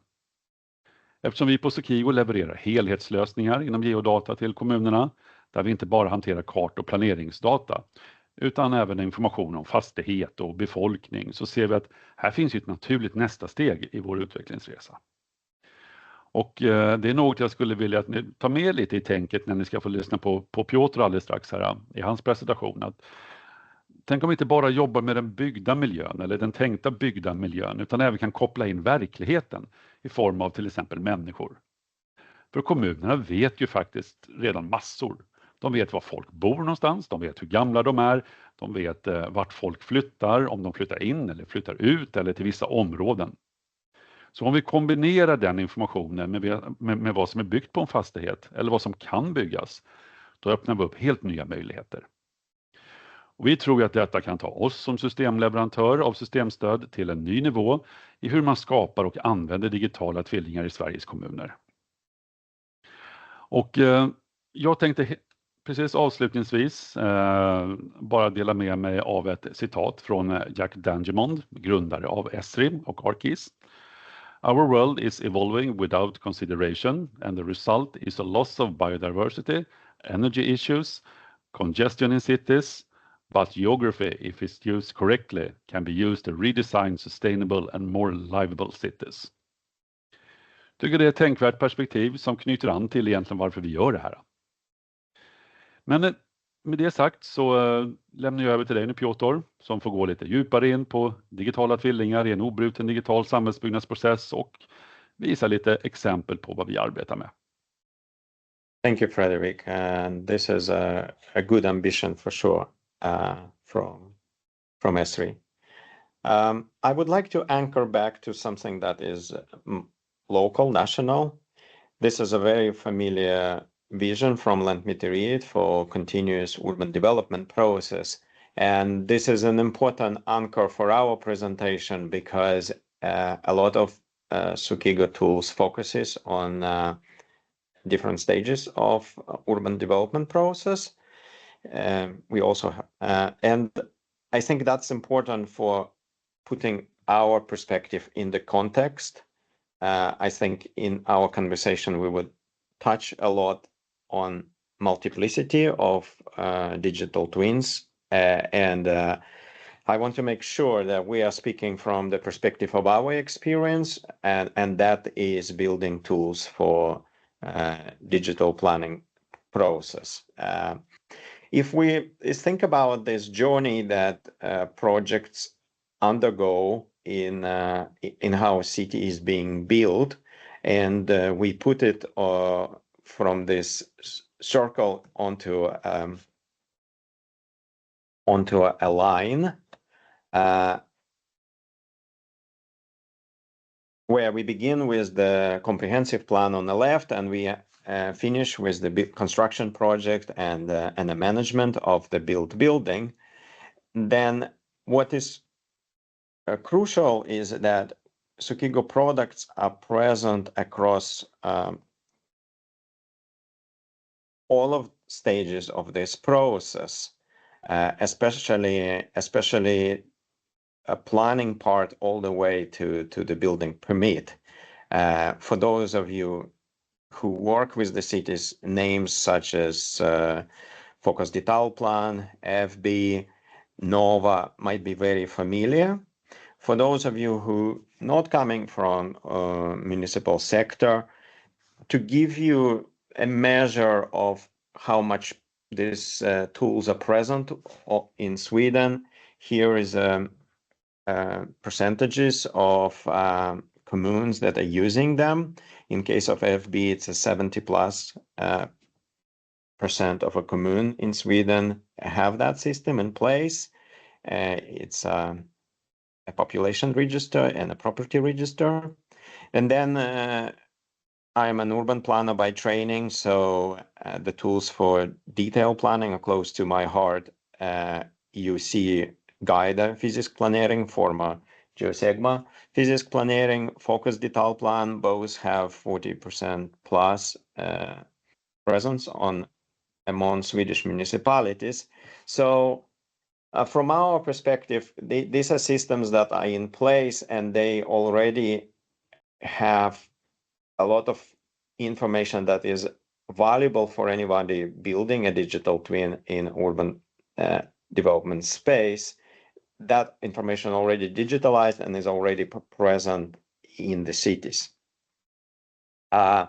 Eftersom vi på Sokigo levererar helhetslösningar inom geodata till kommunerna där vi inte bara hanterar kart- och planeringsdata utan även information om fastighet och befolkning så ser vi att här finns ju ett naturligt nästa steg i vår utvecklingsresa. Och det är något jag skulle vilja att ni tar med lite i tänket när ni ska få lyssna på Piotr alldeles strax här i hans presentation. Att, tänk om vi inte bara jobbar med den byggda miljön eller den tänkta byggda miljön utan även kan koppla in verkligheten i form av till exempel människor. För kommunerna vet ju faktiskt redan massor. De vet var folk bor någonstans, de vet hur gamla de är, de vet vart folk flyttar, om de flyttar in eller flyttar ut eller till vissa områden. Så om vi kombinerar den informationen med vad som är byggt på en fastighet eller vad som kan byggas, då öppnar vi upp helt nya möjligheter. Och vi tror att detta kan ta oss som systemleverantör av systemstöd till en ny nivå i hur man skapar och använder digitala tvillingar i Sveriges kommuner. Och jag tänkte precis avslutningsvis bara dela med mig av ett citat från Jack Dangermond, grundare av Esri och Arkis. Our world is evolving without consideration, and the result is a loss of biodiversity, energy issues, congestion in cities, but geography, if it's used correctly, can be used to redesign sustainable and more livable cities. Tycker det är ett tänkvärt perspektiv som knyter an till egentligen varför vi gör det här. Men med det sagt så lämnar jag över till dig nu, Piotr, som får gå lite djupare in på digitala tvillingar i en obruten digital samhällsbyggnadsprocess och visa lite exempel på vad vi arbetar med. Thank you, Frederick. And this is a good ambition for sure from Esri. I would like to anchor back to something that is local, national. This is a very familiar vision from Lantmäteriet for continuous urban development process. And this is an important anchor for our presentation because a lot of Sukigo tools focuses on different stages of urban development process. We also have, and I think that's important for putting our perspective in the context. I think in our conversation we would touch a lot on multiplicity of digital twins, and I want to make sure that we are speaking from the perspective of our experience, and that is building tools for digital planning process. If we think about this journey that projects undergo in how a city is being built, and we put it from this circle onto a line, where we begin with the comprehensive plan on the left, and we finish with the construction project and the management of the built building. Then what is crucial is that Sukigo products are present across all of stages of this process, especially a planning part all the way to the building permit. For those of you who work with the cities, names such as Focus Detailplan, FB, Nova might be very familiar. For those of you who not coming from municipal sector, to give you a measure of how much these tools are present in Sweden, here is percentages of communes that are using them. In case of FB, it's a 70+% of a commune in Sweden have that system in place. It's a population register and a property register. And then I'm an urban planner by training, so the tools for detail planning are close to my heart. You see Guida fysisk planering, former Geosegma fysisk planering, Focus Detailplan, both have 40% plus presence among Swedish municipalities. So from our perspective, these are systems that are in place, and they already have a lot of information that is valuable for anybody building a digital twin in urban development space. That information already digitalized and is already present in the cities. The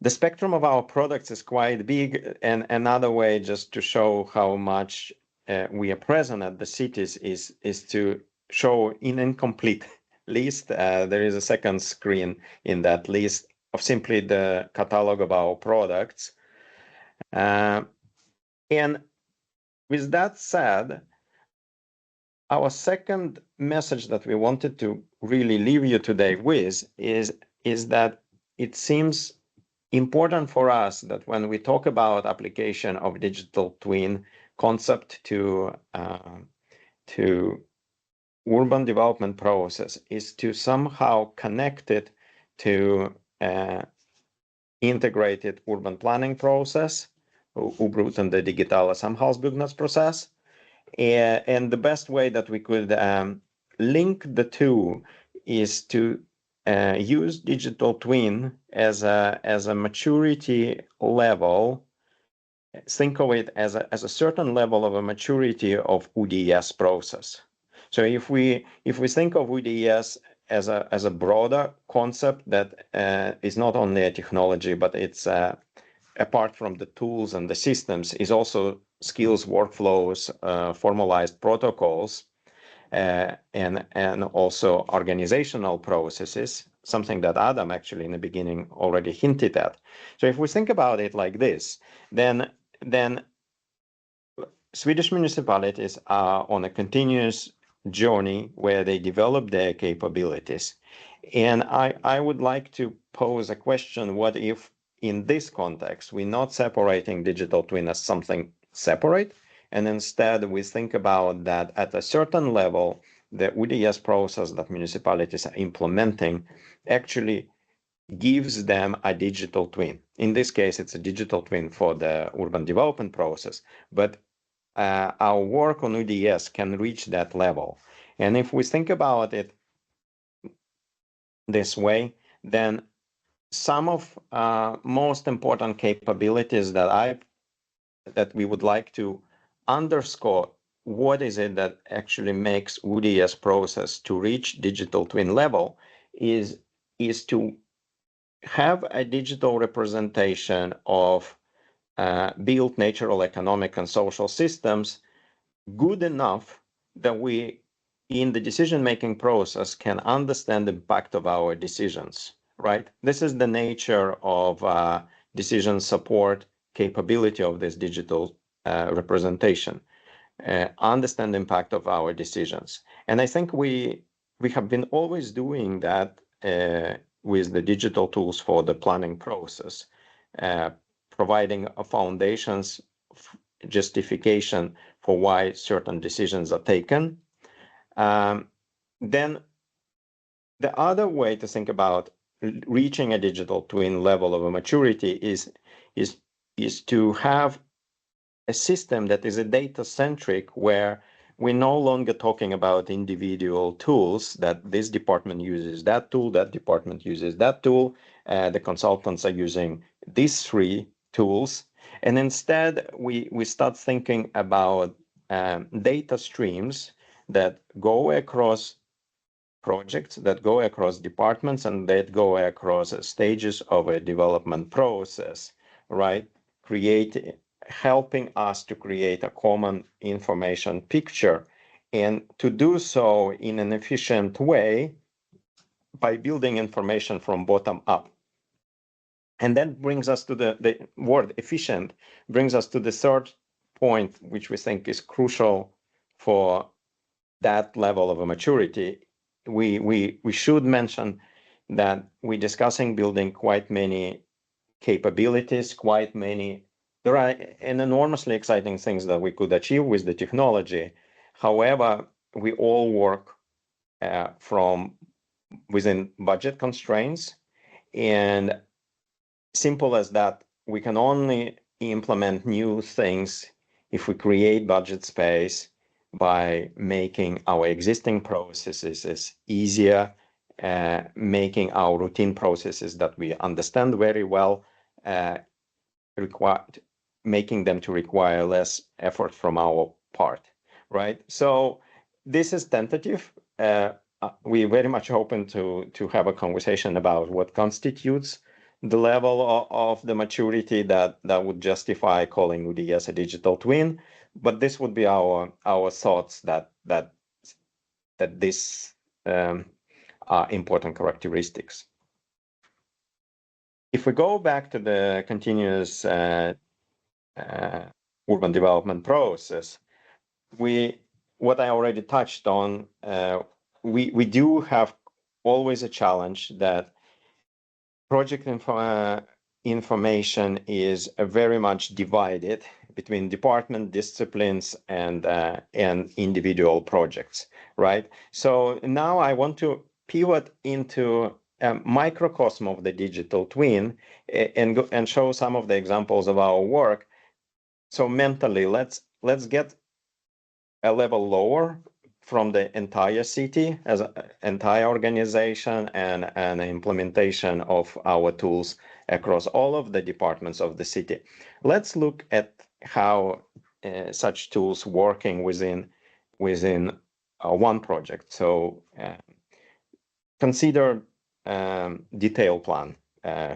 spectrum of our products is quite big, and another way just to show how much we are present at the cities is to show in incomplete list. There is a second screen in that list of simply the catalog of our products. And with that said, our second message that we wanted to really leave you today with is that it seems important for us that when we talk about application of digital twin concept to urban development process is to somehow connect it to integrated urban planning process, obruten digitala samhällsbyggnadsprocess. And the best way that we could link the two is to use digital twin as a maturity level. Think of it as a certain level of a maturity of ODS process. So if we think of ODS as a broader concept that is not only a technology, but it's apart from the tools and the systems, is also skills, workflows, formalized protocols, and also organizational processes, something that Adam actually in the beginning already hinted at. So if we think about it like this, then Swedish municipalities are on a continuous journey where they develop their capabilities. And I would like to pose a question: what if in this context we're not separating digital twin as something separate, and instead we think about that at a certain level, the ODS process that municipalities are implementing actually gives them a digital twin. In this case, it's a digital twin for the urban development process, but our work on ODS can reach that level. And if we think about it this way, then some of most important capabilities that we would like to underscore, what is it that actually makes ODS process to reach digital twin level, is to have a digital representation of built natural, economic, and social systems good enough that we, in the decision-making process, can understand the impact of our decisions, right? This is the nature of decision support capability of this digital representation. Understand the impact of our decisions. And I think we have been always doing that with the digital tools for the planning process, providing a foundations justification for why certain decisions are taken. Then the other way to think about reaching a digital twin level of a maturity is to have a system that is a data-centric, where we're no longer talking about individual tools, that this department uses that tool, that department uses that tool, the consultants are using these 3 tools. And instead, we start thinking about data streams that go across projects, that go across departments, and that go across stages of a development process, right? Helping us to create a common information picture, and to do so in an efficient way by building information from bottom up. And that brings us to the word efficient, brings us to the third point, which we think is crucial for that level of a maturity. We should mention that we're discussing building quite many capabilities, there are an enormously exciting things that we could achieve with the technology. However, we all work from within budget constraints, and simple as that, we can only implement new things if we create budget space by making our existing processes easier, making our routine processes that we understand very well, making them to require less effort from our part, right? So this is tentative. We're very much open to have a conversation about what constitutes the level of the maturity that would justify calling ODS a digital twin. But this would be our thoughts that this are important characteristics. If we go back to the continuous urban development process, what I already touched on, we do have always a challenge that project information is very much divided between department disciplines and individual projects, right? So now I want to pivot into a microcosm of the digital twin and show some of the examples of our work. So mentally, let's get a level lower, from the entire city as an entire organization and an implementation of our tools across all of the departments of the city. Let's look at how such tools working within one project. So consider detail plan.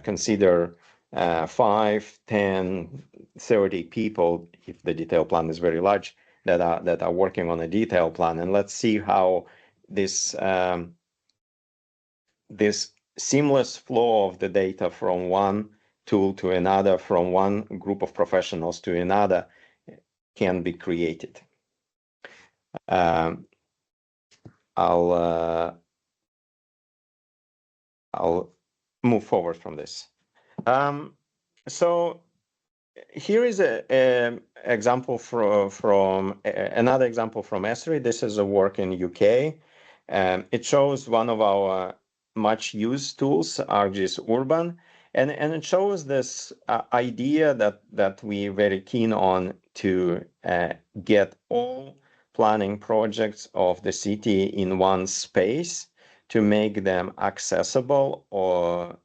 Consider 5, 10, 30 people, if the detail plan is very large, that are working on a detail plan. And let's see how this this seamless flow of the data from one tool to another, from one group of professionals to another, can be created. I'll move forward from this. So here is an example from another example from Esri. This is a work in UK. It shows one of our much used tools, ArcGIS Urban, and it shows this idea that we're very keen on to get all planning projects of the city in one space to make them accessible or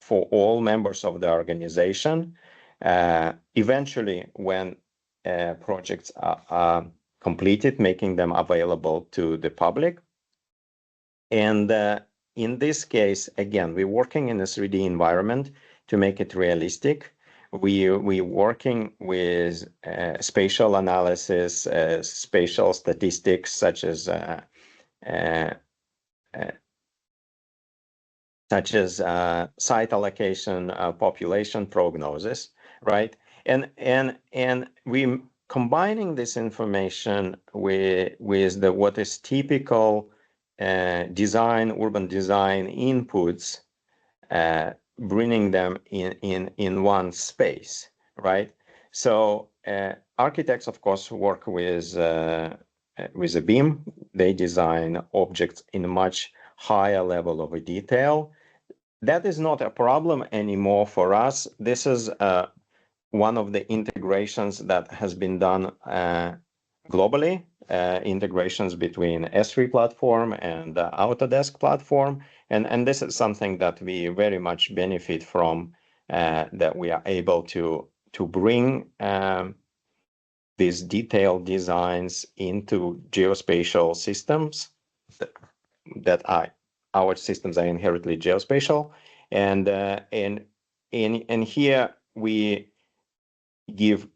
for all members of the organization. Eventually, when projects are completed, making them available to the public. And in this case, again, we're working in a 3D environment to make it realistic. We're working with spatial analysis, spatial statistics, such as site allocation, population prognosis, right? And we combining this information with what is typical urban design inputs, bringing them in one space, right? So architects, of course, work with a BIM. They design objects in a much higher level of detail. That is not a problem anymore for us. This is one of the integrations that has been done globally, integrations between S3 platform and Autodesk platform. And this is something that we very much benefit from, that we are able to bring these detailed designs into geospatial systems that our systems are inherently geospatial. And here we give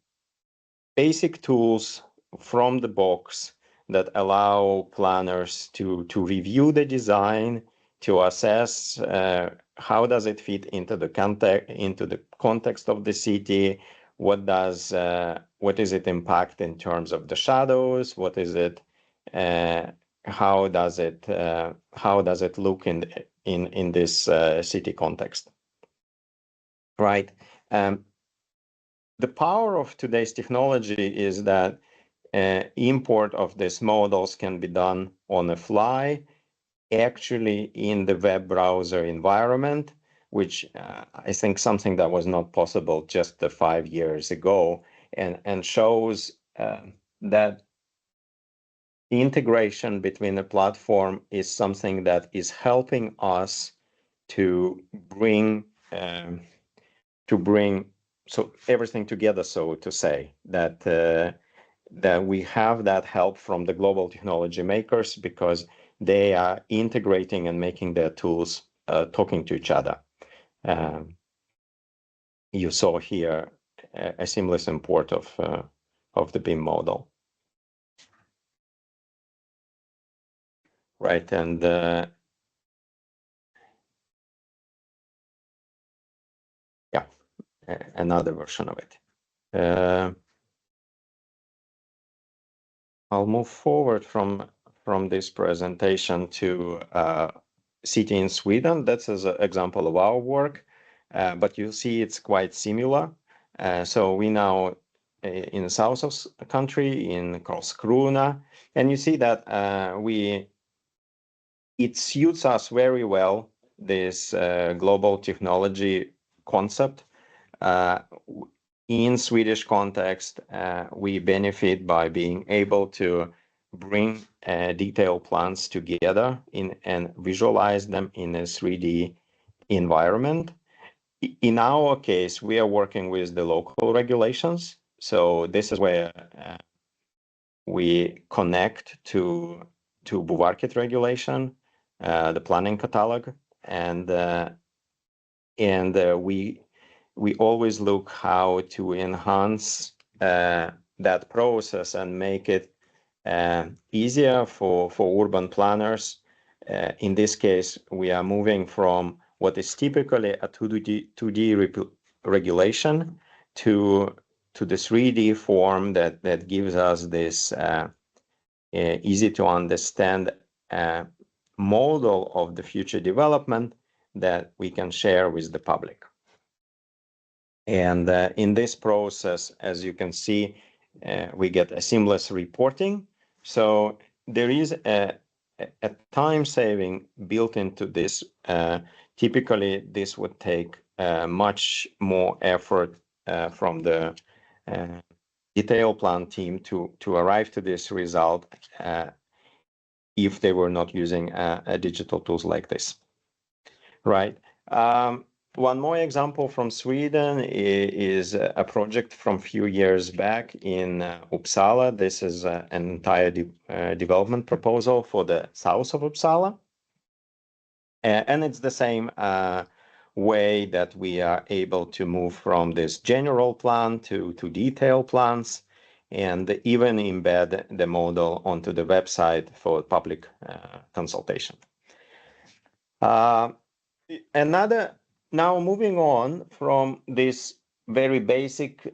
basic tools from the box that allow planners to review the design, to assess how does it fit into the context of the city, what is it impact in terms of the shadows, what is it, how does it look in this city context, right? The power of today's technology is that import of these models can be done on the fly, actually in the web browser environment, which I think something that was not possible just 5 years ago, and shows that the integration between the platform is something that is helping us to bring so everything together, so to say, that we have that help from the global technology makers, because they are integrating and making their tools talking to each other. You saw here a seamless import of the BIM model, right? And yeah, another version of it. I'll move forward from this presentation to city in Sweden. That's an example of our work, but you see it's quite similar. So we now in the south of the country, in Karlskrona, and you see that it suits us very well, this global technology concept. In Swedish context, we benefit by being able to bring detailed plans together and visualize them in a 3D environment. In our case, we are working with the local regulations. So this is where we connect to Boverket regulation, the planning catalog, and we always look how to enhance that process and make it easier for urban planners. In this case, we are moving from what is typically a 2D regulation to the 3D form that gives us this easy to understand model of the future development that we can share with the public. And in this process, as you can see, we get a seamless reporting. So there is a time saving built into this. Typically, this would take much more effort from the detail plan team to arrive to this result if they were not using digital tools like this. Right. One more example from Sweden is a project from a few years back in Uppsala. This is an entire development proposal for the south of Uppsala. And it's the same way that we are able to move from this general plan to detailed plans and even embed the model onto the website for public consultation. Now moving on from this very basic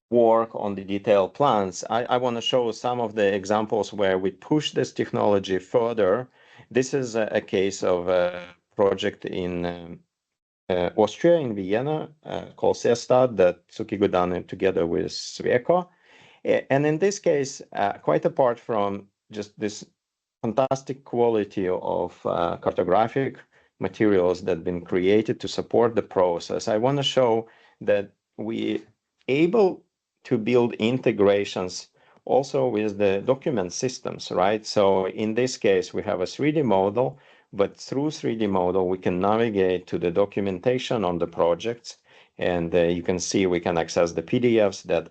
work on the detailed plans, I want to show some of the examples where we push this technology further. This is a case of a project in Austria, in Vienna, called Seestad, that Tsukigo done together with Sweco. And in this case, quite apart from just this fantastic quality of cartographic materials that have been created to support the process, I want to show that we able to build integrations also with the document systems, right? So in this case, we have a 3D model, but through 3D model, we can navigate to the documentation on the projects. And you can see we can access the PDFs that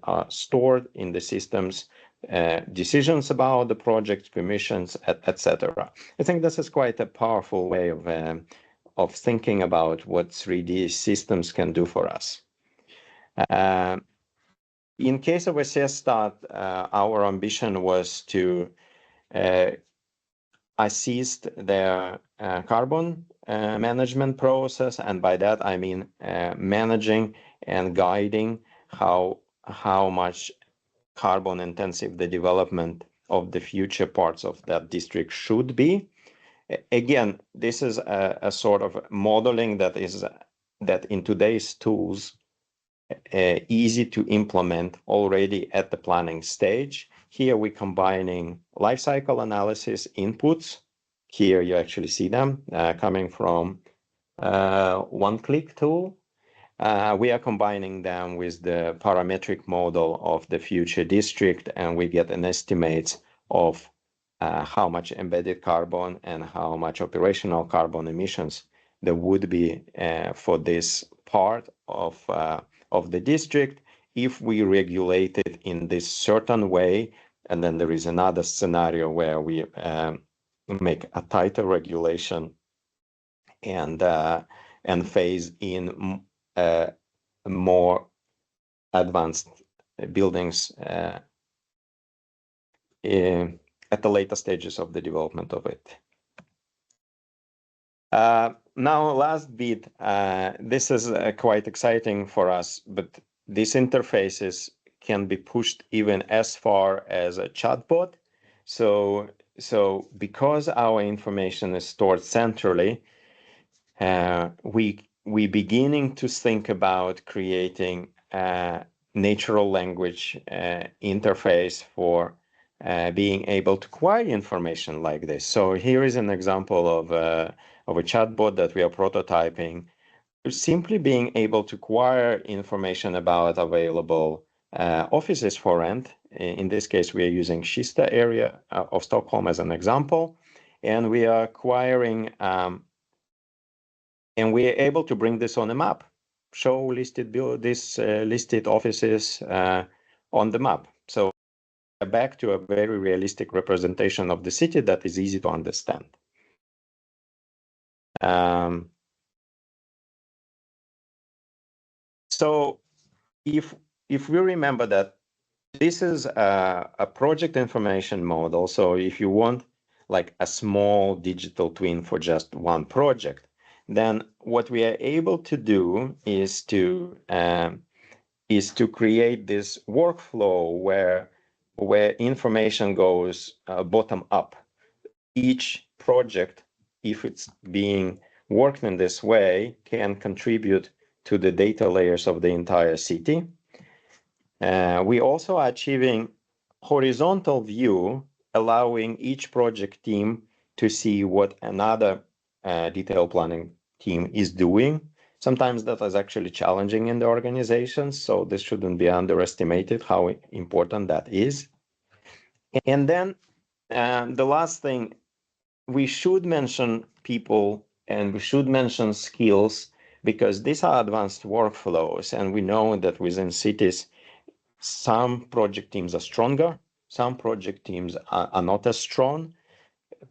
are stored in the systems, decisions about the project, permissions, etc. I think this is quite a powerful way of thinking about what 3D systems can do for us. In case of Seestad, our ambition was to assist their carbon management process, and by that I mean managing and guiding how much carbon intensive the development of the future parts of that district should be. Again, this is a sort of modeling that in today's tools easy to implement already at the planning stage. Here we're combining life cycle analysis inputs. Here you actually see them coming from one-click tool. We are combining them with the parametric model of the future district, and we get an estimate of how much embedded carbon and how much operational carbon emissions there would be for this part of the district if we regulate it in this certain way. And then there is another scenario where we make a tighter regulation and phase in more advanced buildings at the later stages of the development of it. Now, last bit, this is quite exciting for us, but these interfaces can be pushed even as far as a chatbot. So because our information is stored centrally, we beginning to think about creating a natural language interface for being able to acquire information like this. So here is an example of a chatbot that we are prototyping, simply being able to acquire information about available offices for rent in this case, we are using Kista area of Stockholm as an example, and we are acquiring, and we are able to bring this on a map, show listed listed offices on the map. So back to a very realistic representation of the city that is easy to understand. So if we remember that this is a project information model, so if you want like a small digital twin for just one project, then what we are able to do is to create this workflow where information goes bottom up. Each project, if it's being worked in this way, can contribute to the data layers of the entire city. We also are achieving horizontal view, allowing each project team to see what another detailed planning team is doing. Sometimes that is actually challenging in the organizations, so this shouldn't be underestimated how important that is. And then the last thing, we should mention people and we should mention skills, because these are advanced workflows, and we know that within cities, some project teams are stronger, some project teams are not as strong.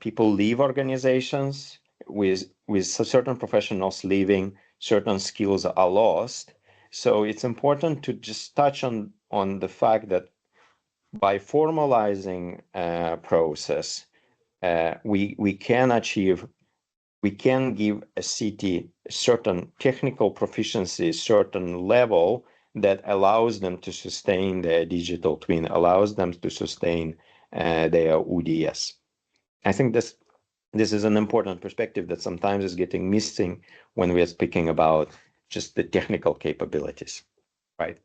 People leave organizations with certain professionals leaving, certain skills are lost. So it's important to just touch on the fact that by formalizing a process, we can give a city certain technical proficiency, certain level that allows them to sustain their digital twin, allows them to sustain their ODS. I think this is an important perspective that sometimes is getting missing when we are speaking about just the technical capabilities, right?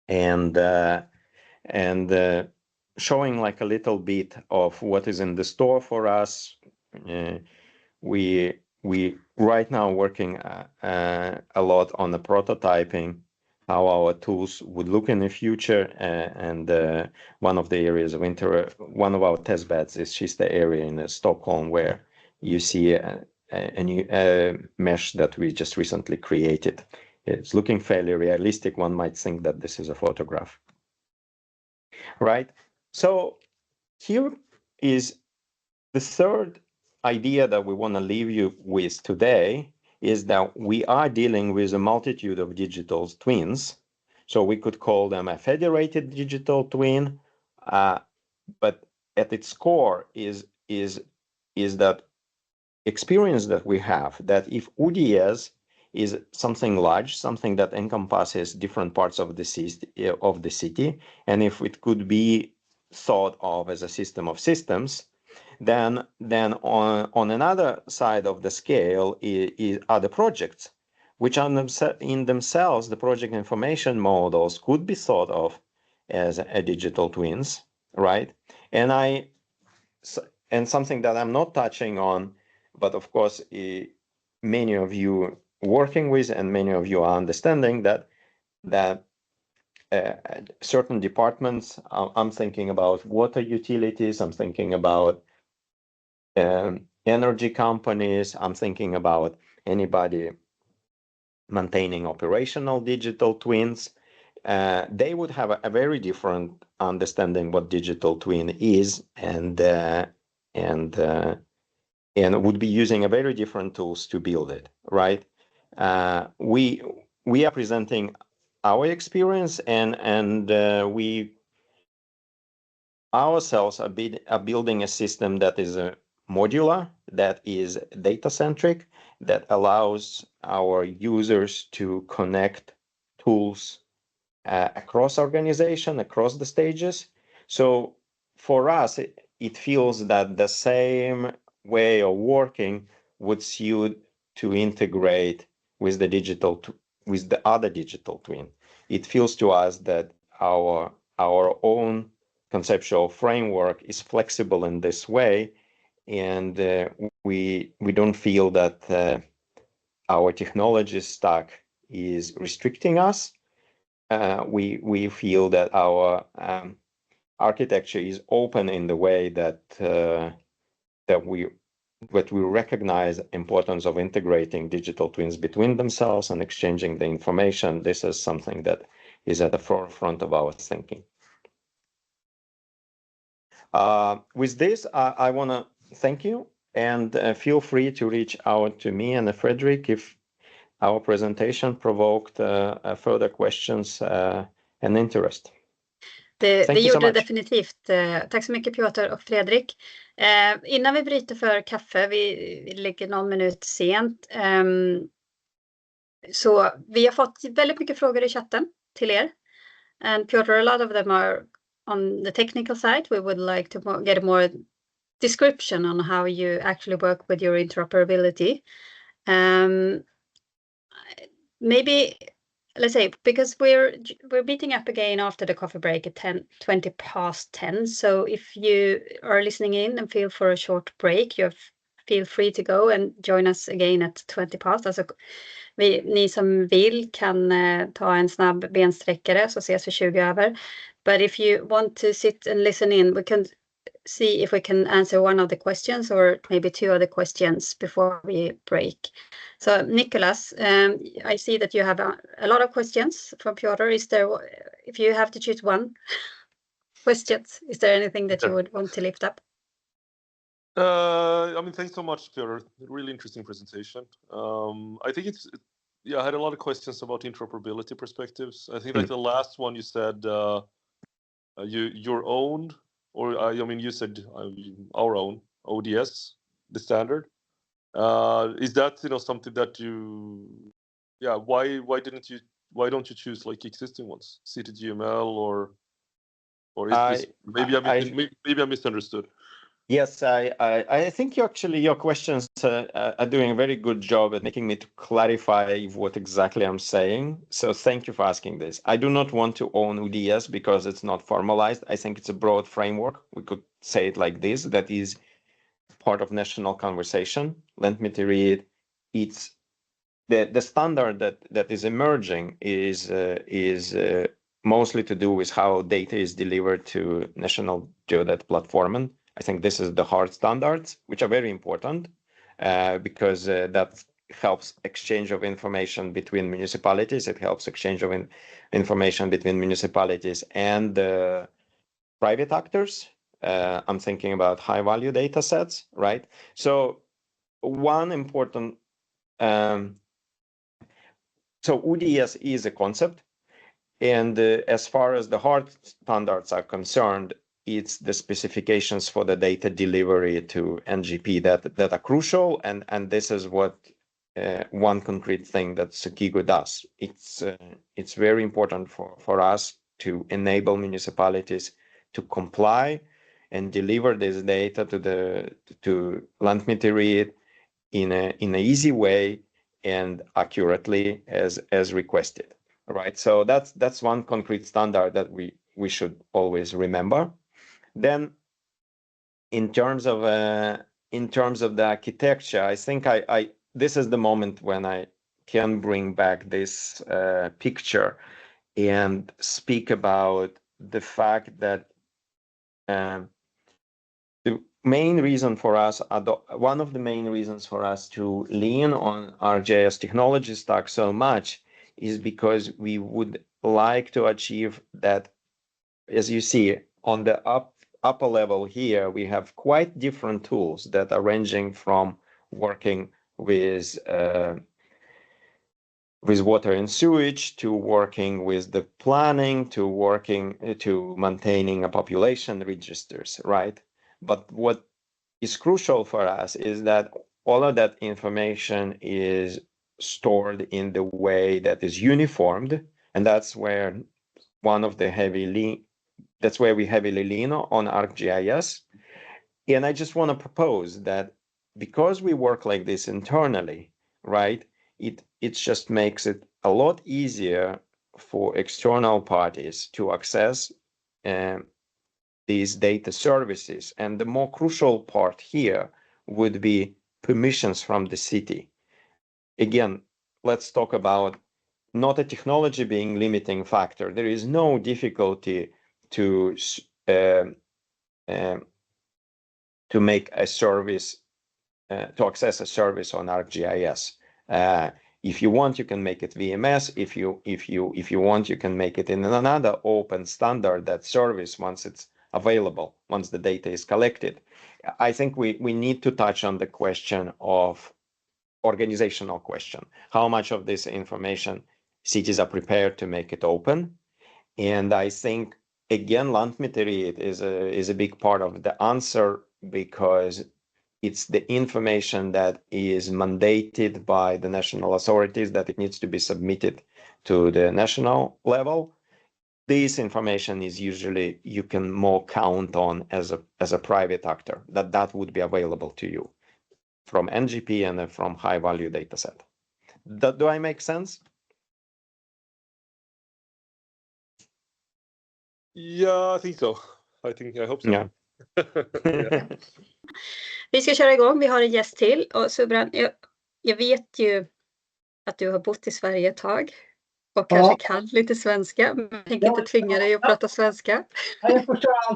And showing like a little bit of what is in the store for us. We right now working a lot on the prototyping, how our tools would look in the future, and one of the areas of one of our test beds is Kista area in Stockholm, where you see a new mesh that we just recently created. It's looking fairly realistic. One might think that this is a photograph, right? So here is the third idea that we want to leave you with today, is that we are dealing with a multitude of digital twins. So we could call them a federated digital twin, but at its core is that experience that we have, that if ODS is something large, something that encompasses different parts of the city, and if it could be thought of as a system of systems, then on another side of the scale are the projects, which are in themselves, the project information models could be thought of as a digital twins, right? And something that I'm not touching on, but of course, many of you working with and many of you are understanding that certain departments, I'm thinking about water utilities, I'm thinking about energy companies, I'm thinking about anybody maintaining operational digital twins. They would have a very different understanding what digital twin is, and would be using a very different tools to build it, right? We are presenting our experience, and we ourselves are building a system that is modular, that is data-centric, that allows our users to connect tools across organization, across the stages. So for us, it feels that the same way of working would suit to integrate with the other digital twin. It feels to us that our own conceptual framework is flexible in this way, and we don't feel that our technology stack is restricting us. we feel that our architecture is open in the way that we recognize importance of integrating digital twins between themselves and exchanging the information. This is something that is at the forefront of our thinking. With this, I want to thank you, and feel free to reach out to me and Fredrik if our presentation provoked further questions and interest. Det gjorde det definitivt. Tack så mycket Piotr och Fredrik. Innan vi bryter för kaffe, vi ligger någon minut sent. Så vi har fått väldigt mycket frågor i chatten till er. And Piotr, a lot of them are on the technical side. We would like to get a more description on how you actually work with your interoperability. Maybe, let's say, because we're meeting up again after the coffee break at 20 past 10. So if you are listening in and feel for a short break, feel free to go and join us again at 20 past. Alltså, ni som vill kan ta en snabb bensträckare, så ses vi 20 över. But if you want to sit and listen in, we can see if we can answer one of the questions or maybe two other questions before we break. So Nicholas, I see that you have a lot of questions from Piotr. If you have to choose one question, is there anything that you would want to lift up? I mean, thanks so much, Piotr. Really interesting presentation. I think I had a lot of questions about interoperability perspectives. I think like the last one you said, your own, or I mean, you said our own ODS, the standard. Is that something that why don't you choose like existing ones, CTGML or is this, maybe I misunderstood. Yes, I think your questions are doing a very good job at making me to clarify what exactly I'm saying. So thank you for asking this. I do not want to own ODS because it's not formalized. I think it's a broad framework. We could say it like this, that is part of national conversation. Let me read. It's the standard that is emerging is mostly to do with how data is delivered to national geodat platform. I think this is the hard standards, which are very important because that helps exchange of information between municipalities. It helps exchange of information between municipalities and private actors. I'm thinking about high value data sets, right? So one important, so ODS is a concept. And as far as the hard standards are concerned, it's the specifications for the data delivery to NGP that are crucial, and this is what one concrete thing that Tsukigo does. It's very important for us to enable municipalities to comply and deliver this data to Lantmäteriet in an easy way and accurately as requested. Right. So that's one concrete standard that we should always remember. Then, in terms of the architecture, I think this is the moment when I can bring back this picture and speak about the fact that the main reason for us, one of the main reasons for us to lean on ArcGIS technology stack so much is because we would like to achieve that, as you see on the upper level here, we have quite different tools that are ranging from working with water and sewage to working with the planning to maintaining a population registers, right? But what is crucial for us is that all of that information is stored in the way that is uniformed, and that's where that's where we heavily lean on ArcGIS. And I just want to propose that because we work like this internally, right, it just makes it a lot easier for external parties to access these data services. And the more crucial part here would be permissions from the city. Again, let's talk about not a technology being limiting factor. There is no difficulty to make a service, to access a service on ArcGIS. If you want, you can make it VMS. If you want, you can make it in another open standard that service once it's available, once the data is collected. I think we need to touch on the question of organizational question. How much of this information cities are prepared to make it open? And I think, again, Lantmäteriet is a big part of the answer, because it's the information that is mandated by the national authorities that it needs to be submitted to the national level. This information is usually you can more count on as a private actor, that would be available to you from NGP and from high value data set. Do I make sense? Yeah, I think so. I hope so. Yeah. Yeah. Vi ska köra igång. Vi har en gäst till. Och Subran, jag vet ju att du har bott i Sverige ett tag och kanske kan lite svenska, men jag tänker inte tvinga dig att prata svenska. Ja,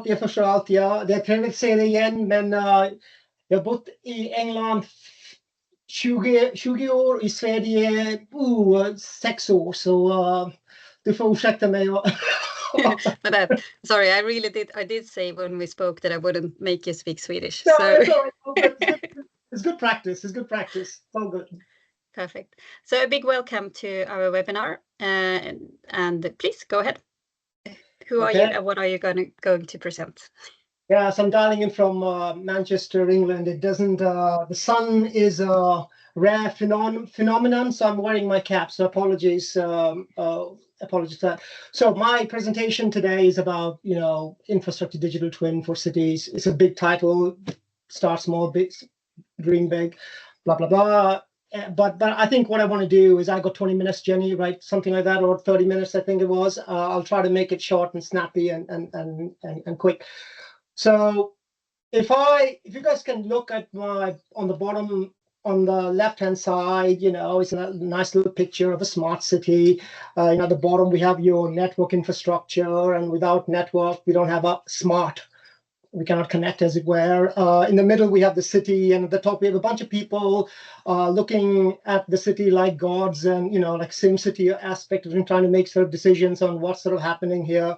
jag förstår allt. Ja. Det är trevligt att se dig igen, men jag har bott i England 20 år, i Sverige 6 år, så du får ursäkta mig. But sorry, I did say when we spoke that I wouldn't make you speak Swedish. No, So it's good practice. It's good practice. It's all good. Perfect. So a big welcome to our webinar, and please go ahead. Who are you and what are you going to present? Yeah, so I'm dialing in from Manchester, England. It doesn't. The sun is a rare phenomenon, so I'm wearing my cap. So apologies. Apologies for that. So my presentation today is about, infrastructure digital twin for cities. It's a big title. Start small, big, dream big, blah blah blah. But I think what I want to do is I got 20 minutes, Jenny, right? Something like that, or 30 minutes, I think it was. I'll try to make it short and snappy and quick. So if you guys can look at on the bottom, on the left-hand side, it's a nice little picture of a smart city. At the bottom, we have your network infrastructure, and without network, we don't have a smart. We cannot connect, as it were. In the middle, we have the city, and at the top, we have a bunch of people looking at the city like gods, and like SimCity aspect of trying to make sort of decisions on what's sort of happening here.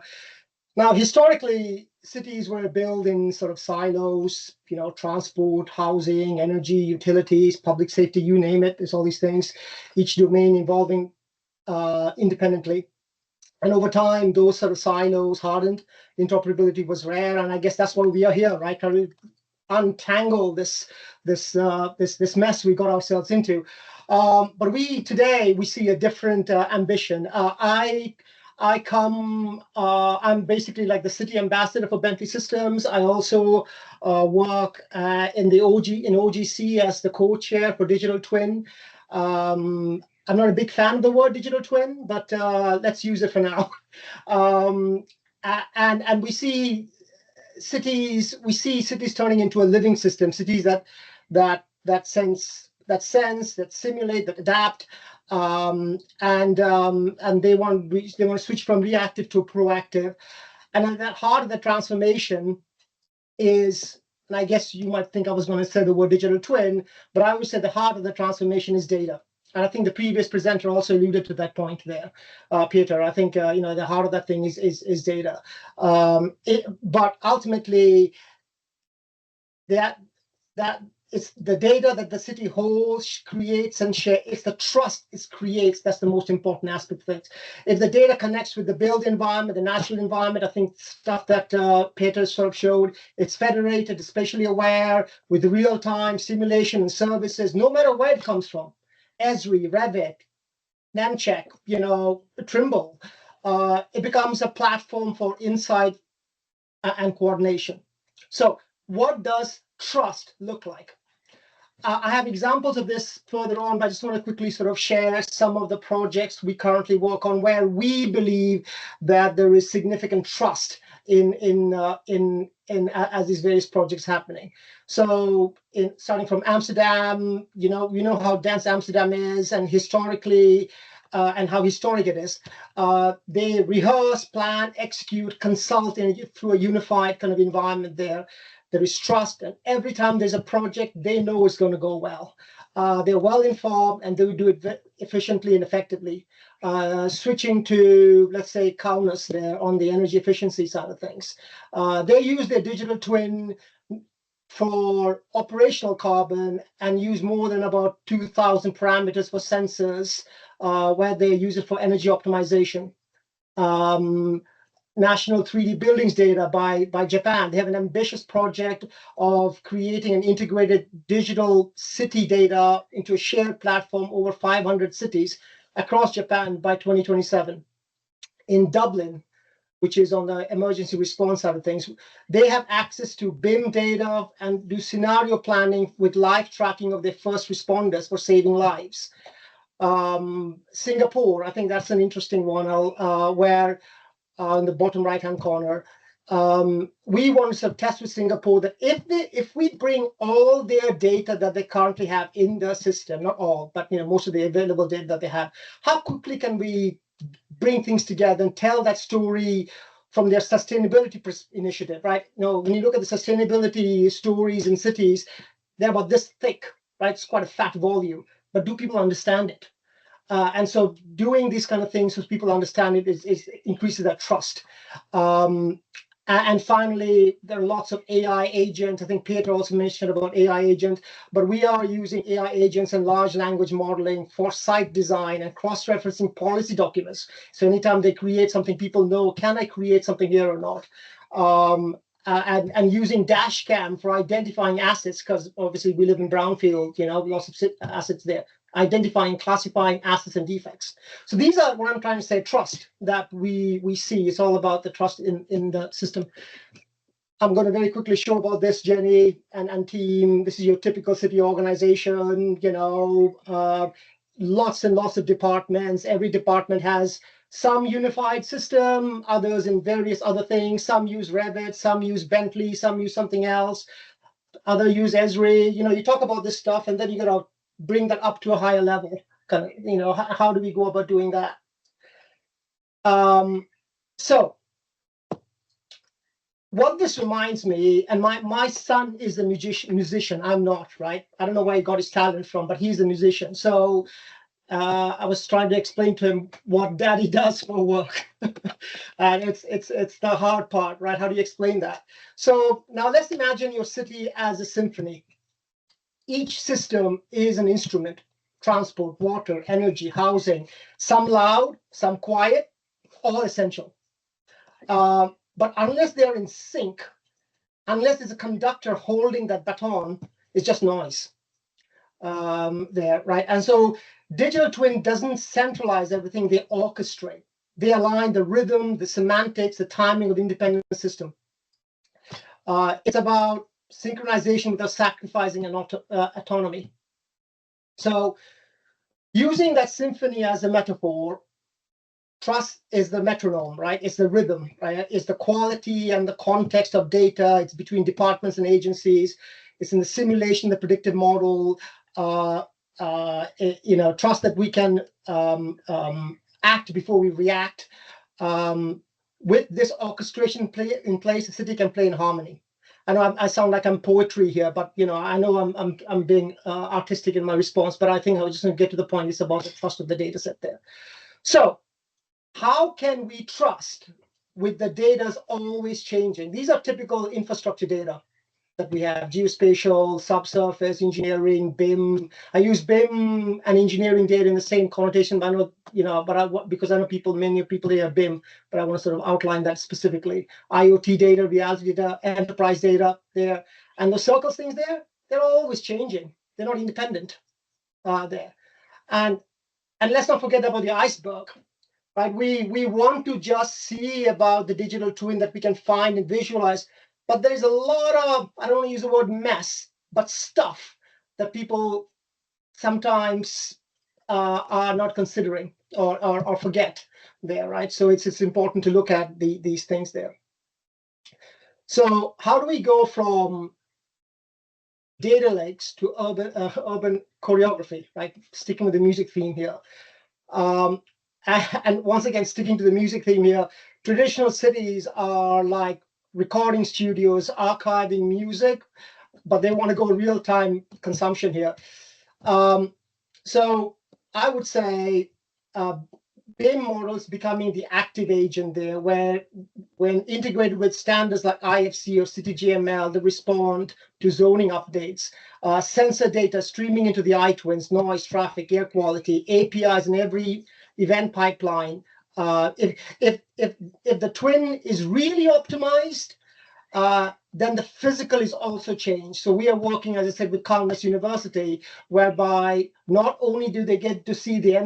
Now, historically, cities were built in sort of silos, transport, housing, energy, utilities, public safety, you name it. There's all these things, each domain evolving independently. And over time, those sort of silos hardened. Interoperability was rare, and I guess that's why we are here, right? Trying to untangle this mess we got ourselves into. But today we see a different ambition. I'm basically like the city ambassador for Bentley Systems. I also work in OGC as the co-chair for Digital Twin. I'm not a big fan of the word digital twin, but let's use it for now. And we see cities turning into a living system, cities that sense, that simulate, that adapt. And they want to switch from reactive to proactive, and at the heart of the transformation is, and I guess you might think I was going to say the word digital twin, but I would say the heart of the transformation is data. And I think the previous presenter also alluded to that point there, Peter. I think the heart of that thing is data, but ultimately that it's the data that the city holds, creates, and shares. It's the trust it creates that's the most important aspect of it. If the data connects with the built environment, the natural environment, I think stuff that Peter sort of showed, it's federated, especially aware, with real-time simulation and services, no matter where it comes from. Esri, Revit, Nemcheck, Trimble. It becomes a platform for insight and coordination. So what does trust look like? I have examples of this further on, but I just want to quickly sort of share some of the projects we currently work on where we believe that there is significant trust in as these various projects happening. So starting from Amsterdam, you know how dense Amsterdam is, and historically and how historic it is. They rehearse, plan, execute, consult through a unified kind of environment there. There is trust, and every time there's a project, they know it's going to go well. They're well informed, and they do it efficiently and effectively. Switching to, let's say, Kaunas there on the energy efficiency side of things. They use their digital twin for operational carbon and use more than about 2,000 parameters for sensors, where they use it for energy optimization. National 3D buildings data by Japan. They have an ambitious project of creating an integrated digital city data into a shared platform over 500 cities across Japan by 2027. In Dublin, which is on the emergency response side of things, they have access to BIM data and do scenario planning with live tracking of their first responders for saving lives. Singapore, I think that's an interesting one, where in the bottom right-hand corner, we want to sort of test with Singapore that if we bring all their data that they currently have in the system, not all, but most of the available data that they have, how quickly can we bring things together and tell that story from their sustainability initiative, right? When you look at the sustainability stories in cities, they're about this thick, right? It's quite a fat volume, but do people understand it? And so doing these kind of things so people understand it is increases that trust. And finally, there are lots of AI agents. I think Peter also mentioned about AI agents, but we are using AI agents and large language modeling for site design and cross-referencing policy documents. So anytime they create something, people know, can I create something here or not? And using dash cam for identifying assets, because obviously we live in brownfield, lots of assets there. Identifying, classifying assets and defects. So these are what I'm trying to say, trust that we see. It's all about the trust in the system. I'm going to very quickly show about this, Jenny and team. This is your typical city organization, lots and lots of departments. Every department has some unified system, others in various other things. Some use Revit, some use Bentley, some use something else. Others use Esri. You talk about this stuff, and then you got to bring that up to a higher level. Kind of, how do we go about doing that? So what this reminds me, and my son is a musician. I'm not, right? I don't know where he got his talent from, but he's a musician. So I was trying to explain to him what Daddy does for work, and it's the hard part, right? How do you explain that? So now let's imagine your city as a symphony. Each system is an instrument: transport, water, energy, housing. Some loud, some quiet, all essential. But unless they're in sync, unless there's a conductor holding that baton, it's just noise there, right? And so digital twin doesn't centralize everything, they orchestrate. They align the rhythm, the semantics, the timing of the independent system. It's about synchronization without sacrificing autonomy. So using that symphony as a metaphor, trust is the metronome, right? It's the rhythm, right? It's the quality and the context of data. It's between departments and agencies. It's in the simulation, the predictive model. Trust that we can act before we react. With this orchestration in place, the city can play in harmony. I know I sound like I'm poetry here, but I know I'm being artistic in my response. But I think I was just going to get to the point. It's about the trust of the data set there. So how can we trust with the data's always changing? These are typical infrastructure data that we have: geospatial, subsurface, engineering, BIM. I use BIM and engineering data in the same connotation, but I know, because I know many people here are BIM, but I want to sort of outline that specifically. IoT data, reality data, enterprise data there. And the circles things there, they're always changing. They're not independent there. And let's not forget about the iceberg. Right, we want to just see about the digital twin that we can find and visualize, but there's a lot of, I don't want to use the word mess, but stuff that people sometimes are not considering or forget there, right? So it's important to look at these things there. So how do we go from data lakes to urban choreography, right? Sticking with the music theme here. And once again, sticking to the music theme here, traditional cities are like recording studios, archiving music, but they want to go real-time consumption here. So I would say BIM models becoming the active agent there, where when integrated with standards like IFC or CityGML, they respond to zoning updates, sensor data streaming into the iTwins, noise, traffic, air quality, APIs in every event pipeline. If the twin is really optimized, then the physical is also changed. So we are working, as I said, with Kaunas University, whereby not only do they get to see the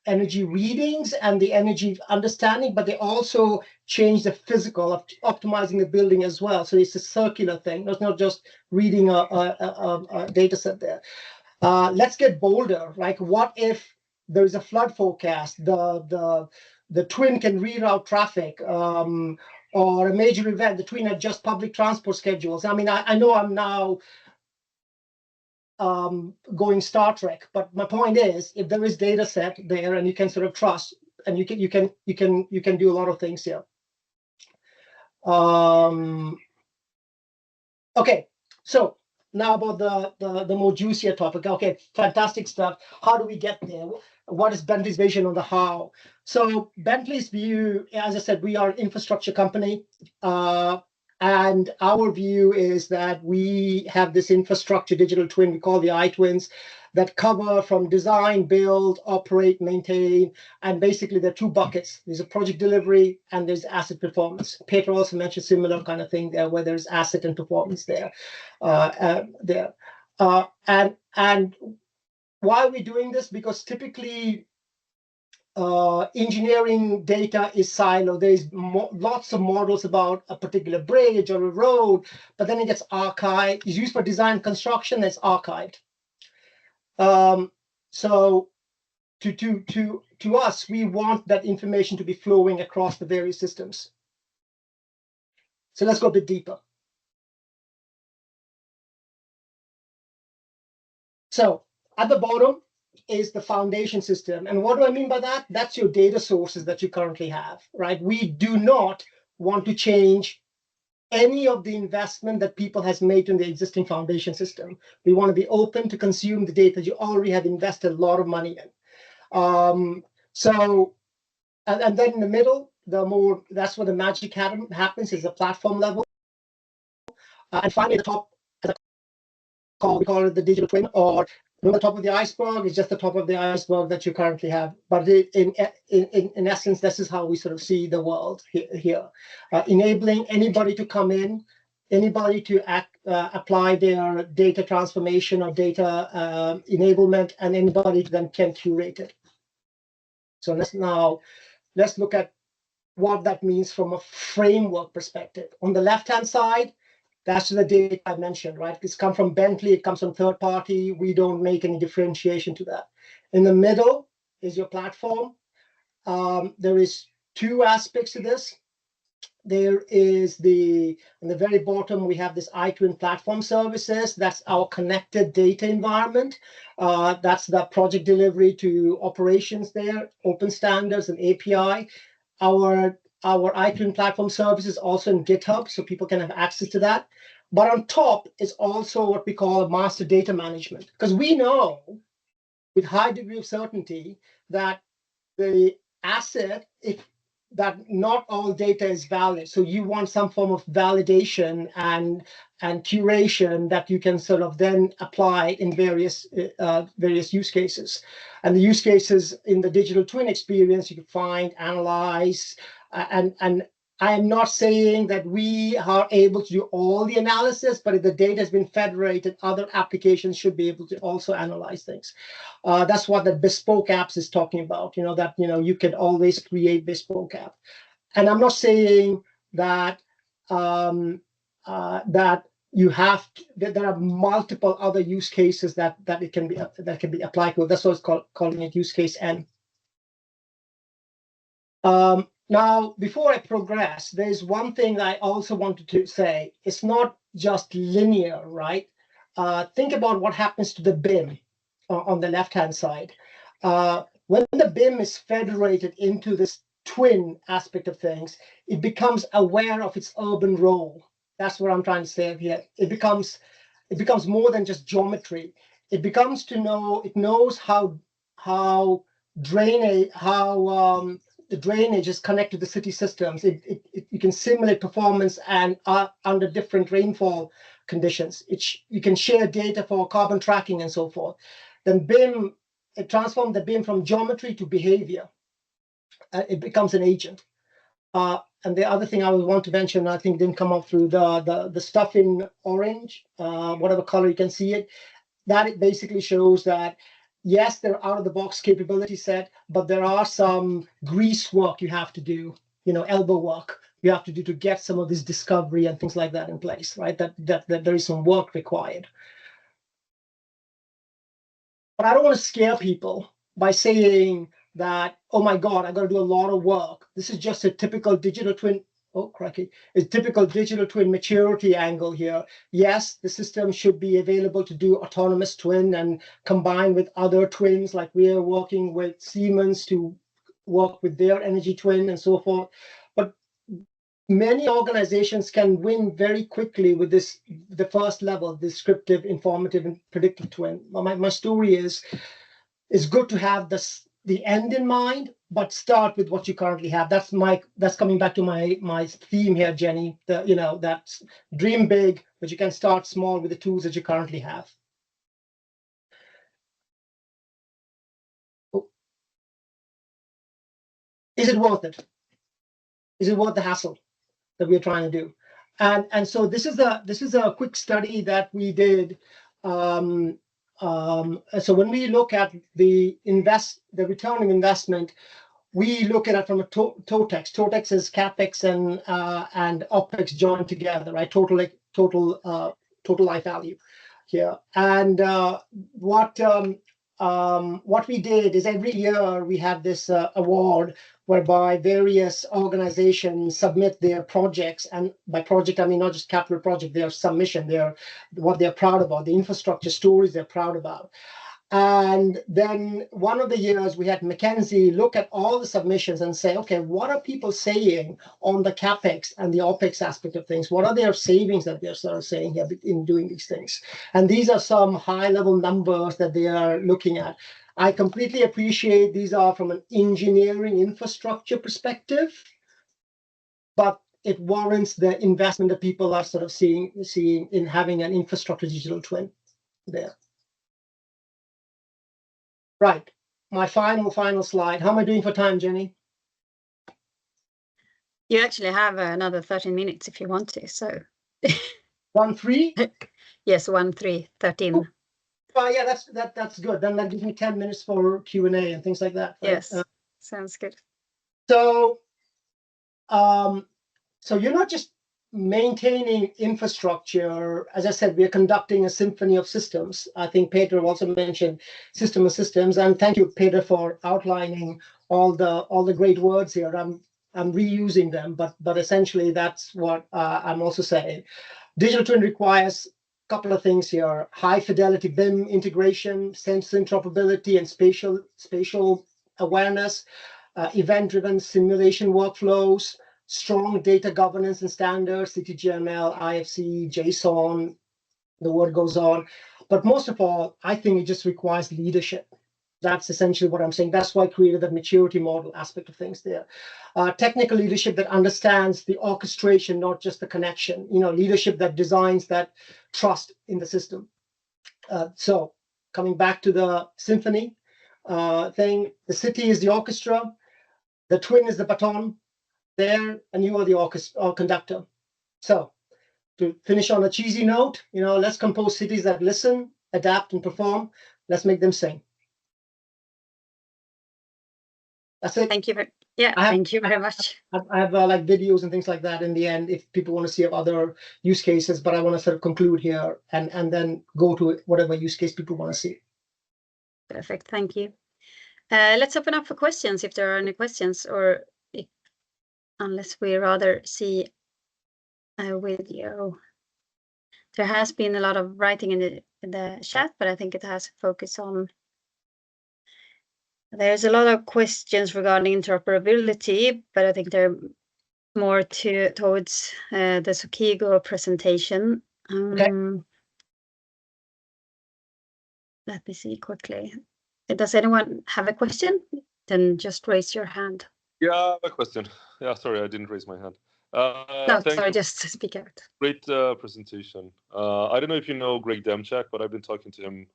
energy readings and the energy understanding, but they also change the physical of optimizing the building as well. So it's a circular thing. It's not just reading a data set there. Let's get bolder. Like, what if there is a flood forecast? The twin can reroute traffic, or a major event. The twin adjusts public transport schedules. I mean, I know I'm now going Star Trek, but my point is, if there is data set there and you can sort of trust, and you can do a lot of things here. Okay, so now about the more juicier topic. Okay, fantastic stuff. How do we get there? What is Bentley's vision on the how? So Bentley's view, as I said, we are an infrastructure company, and our view is that we have this infrastructure digital twin we call the iTwins that cover from design, build, operate, maintain, and basically there are two buckets. There's a project delivery and there's asset performance. Peter also mentioned similar kind of thing there, where there's asset and performance there. And why are we doing this? Because typically engineering data is siloed. There's lots of models about a particular bridge or a road, but then it gets archived. It's used for design and construction. It's archived. So to us, we want that information to be flowing across the various systems. So let's go a bit deeper. So at the bottom is the foundation system. And what do I mean by that? That's your data sources that you currently have, right? We do not want to change any of the investment that people has made in the existing foundation system. We want to be open to consume the data you already have invested a lot of money in. So, and then in the middle, that's where the magic happens, is the platform level. And finally, the top, we call it the digital twin, or the top of the iceberg is just the top of the iceberg that you currently have. But in essence, this is how we sort of see the world here. Enabling anybody to come in, anybody to apply their data transformation or data enablement, and anybody then can curate it. So let's look at what that means from a framework perspective. On the left-hand side, that's the data I mentioned, right? It's come from Bentley, it comes from third party. We don't make any differentiation to that. In the middle is your platform. There is two aspects to this. There is on the very bottom, we have this iTwin platform services. That's our connected data environment. That's the project delivery to operations there, open standards and API. Our iTwin platform service is also in GitHub, so people can have access to that. But on top is also what we call master data management, because we know with high degree of certainty that the asset, that not all data is valid. So you want some form of validation and curation that you can sort of then apply in various use cases. And the use cases in the digital twin experience, you can find, analyze, and I am not saying that we are able to do all the analysis, but if the data has been federated, other applications should be able to also analyze things. That's what the bespoke apps is talking about, that, you can always create bespoke app. And I'm not saying that, that there are multiple other use cases that it can be applied to. That's what it's calling it use case N. Now, before I progress, there's one thing that I also wanted to say. It's not just linear, right? Think about what happens to the BIM on the left-hand side. when the BIM is federated into this twin aspect of things, it becomes aware of its urban role. That's what I'm trying to say here. It becomes more than just geometry. It becomes to know, it knows how drainage, the drainage is connected to city systems. You can simulate performance and under different rainfall conditions. You can share data for carbon tracking and so forth. Then BIM, it transforms the BIM from geometry to behavior. It becomes an agent. And the other thing I would want to mention, I think didn't come up through the stuff in orange, whatever color you can see it, that it basically shows that, yes, they're out of the box capability set, but there are some grease work you have to do, elbow work you have to do to get some of this discovery and things like that in place, right? That there is some work required. But I don't want to scare people by saying that, oh my God, I got to do a lot of work. This is just a typical digital twin. Oh, crikey. A typical digital twin maturity angle here. Yes, the system should be available to do autonomous twin and combine with other twins, like we are working with Siemens to work with their energy twin and so forth. But many organizations can win very quickly with the first level, descriptive, informative, and predictive twin. My story is, it's good to have the end in mind, but start with what you currently have. That's coming back to my theme here, Jenny. That's dream big, but you can start small with the tools that you currently have. Is it worth it? Is it worth the hassle that we're trying to do? And so this is a quick study that we did. So when we look at the return on investment, we look at it from a TOTEX. TOTEX is CapEx and OpEx joined together, right? Total life value here. And what we did is every year we have this award whereby various organizations submit their projects, and by project I mean not just capital project, their submission, what they're proud about, the infrastructure stories they're proud about. And then one of the years we had McKinsey look at all the submissions and say, okay, what are people saying on the CapEx and the OpEx aspect of things? What are their savings that they're sort of saying here in doing these things? And these are some high-level numbers that they are looking at. I completely appreciate these are from an engineering infrastructure perspective, but it warrants the investment that people are sort of seeing in having an infrastructure digital twin there. Right, my final slide. How am I doing for time, Jenny? You actually have another 13 minutes if you want to, so. 1-3? Yes, 1-3, 13. Oh, yeah, that's good. Then that gives me 10 minutes for Q&A and things like that. Right? Yes, sounds good. So you're not just maintaining infrastructure. As I said, we are conducting a symphony of systems. I think Peter also mentioned system of systems, and thank you, Peter, for outlining all the great words here. I'm reusing them, but essentially that's what I'm also saying. Digital twin requires a couple of things here: high fidelity BIM integration, sensor interoperability, and spatial awareness, event-driven simulation workflows, strong data governance and standards, CTGML, IFC, JSON, the word goes on. But most of all, I think it just requires leadership. That's essentially what I'm saying. That's why I created that maturity model aspect of things there. Technical leadership that understands the orchestration, not just the connection. Leadership that designs that trust in the system. So coming back to the symphony thing, the city is the orchestra, the twin is the baton, there, and you are the orchestra conductor. So to finish on a cheesy note, let's compose cities that listen, adapt, and perform. Let's make them sing. That's it. Thank you. Thank you very much. I have like videos and things like that in the end if people want to see other use cases, but I want to sort of conclude here and then go to whatever use case people want to see. Perfect. Thank you. Let's open up for questions if there are any questions, or unless we rather see a video. There has been a lot of writing in the chat, but I think it has focused on There's a lot of questions regarding interoperability, but I think they're more towards the Sokigo presentation. Okay. Let me see quickly. Does anyone have a question? Then just raise your hand. Yeah, I have a question. Yeah, sorry, I didn't raise my hand. No, sorry, just speak out. Great presentation. I don't know if you know Greg Demchak, but I've been talking to him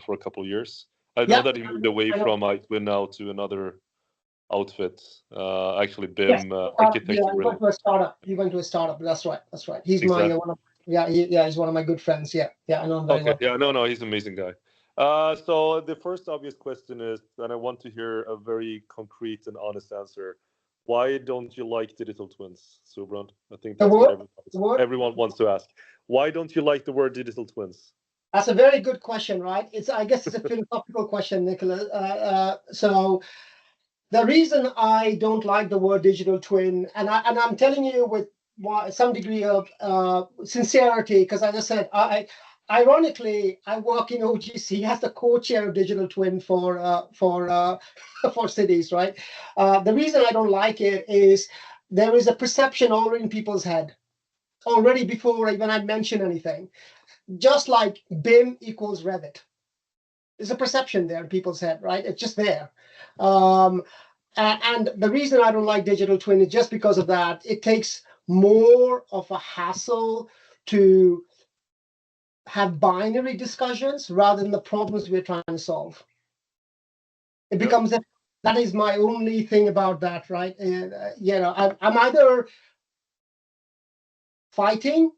for a couple of years. I know that he moved away from iTwin now to another outfit. Actually, BIM architecture. Yeah, he went to a startup. He went to a startup. That's right. That's right. He's Exactly. he's one of my good friends. Yeah, I know him very well. Yeah, no, he's an amazing guy. So the first obvious question is, and I want to hear a very concrete and honest answer. Why don't you like digital twins, Subrand? I think that's what everyone wants to ask. Why don't you like the word digital twins? That's a very good question, right? I guess it's a philosophical question, Nicholas. So the reason I don't like the word digital twin, and I'm telling you with some degree of sincerity, because as I said, ironically, I work in OGC as the co-chair of digital twin for cities, right? The reason I don't like it is there is a perception already in people's head, already before even I mention anything. Just like BIM equals Revit. There's a perception there in people's head, right? It's just there. And the reason I don't like digital twin is just because of that. It takes more of a hassle to have binary discussions rather than the problems we're trying to solve. It becomes that is my only thing about that, right? I'm either fighting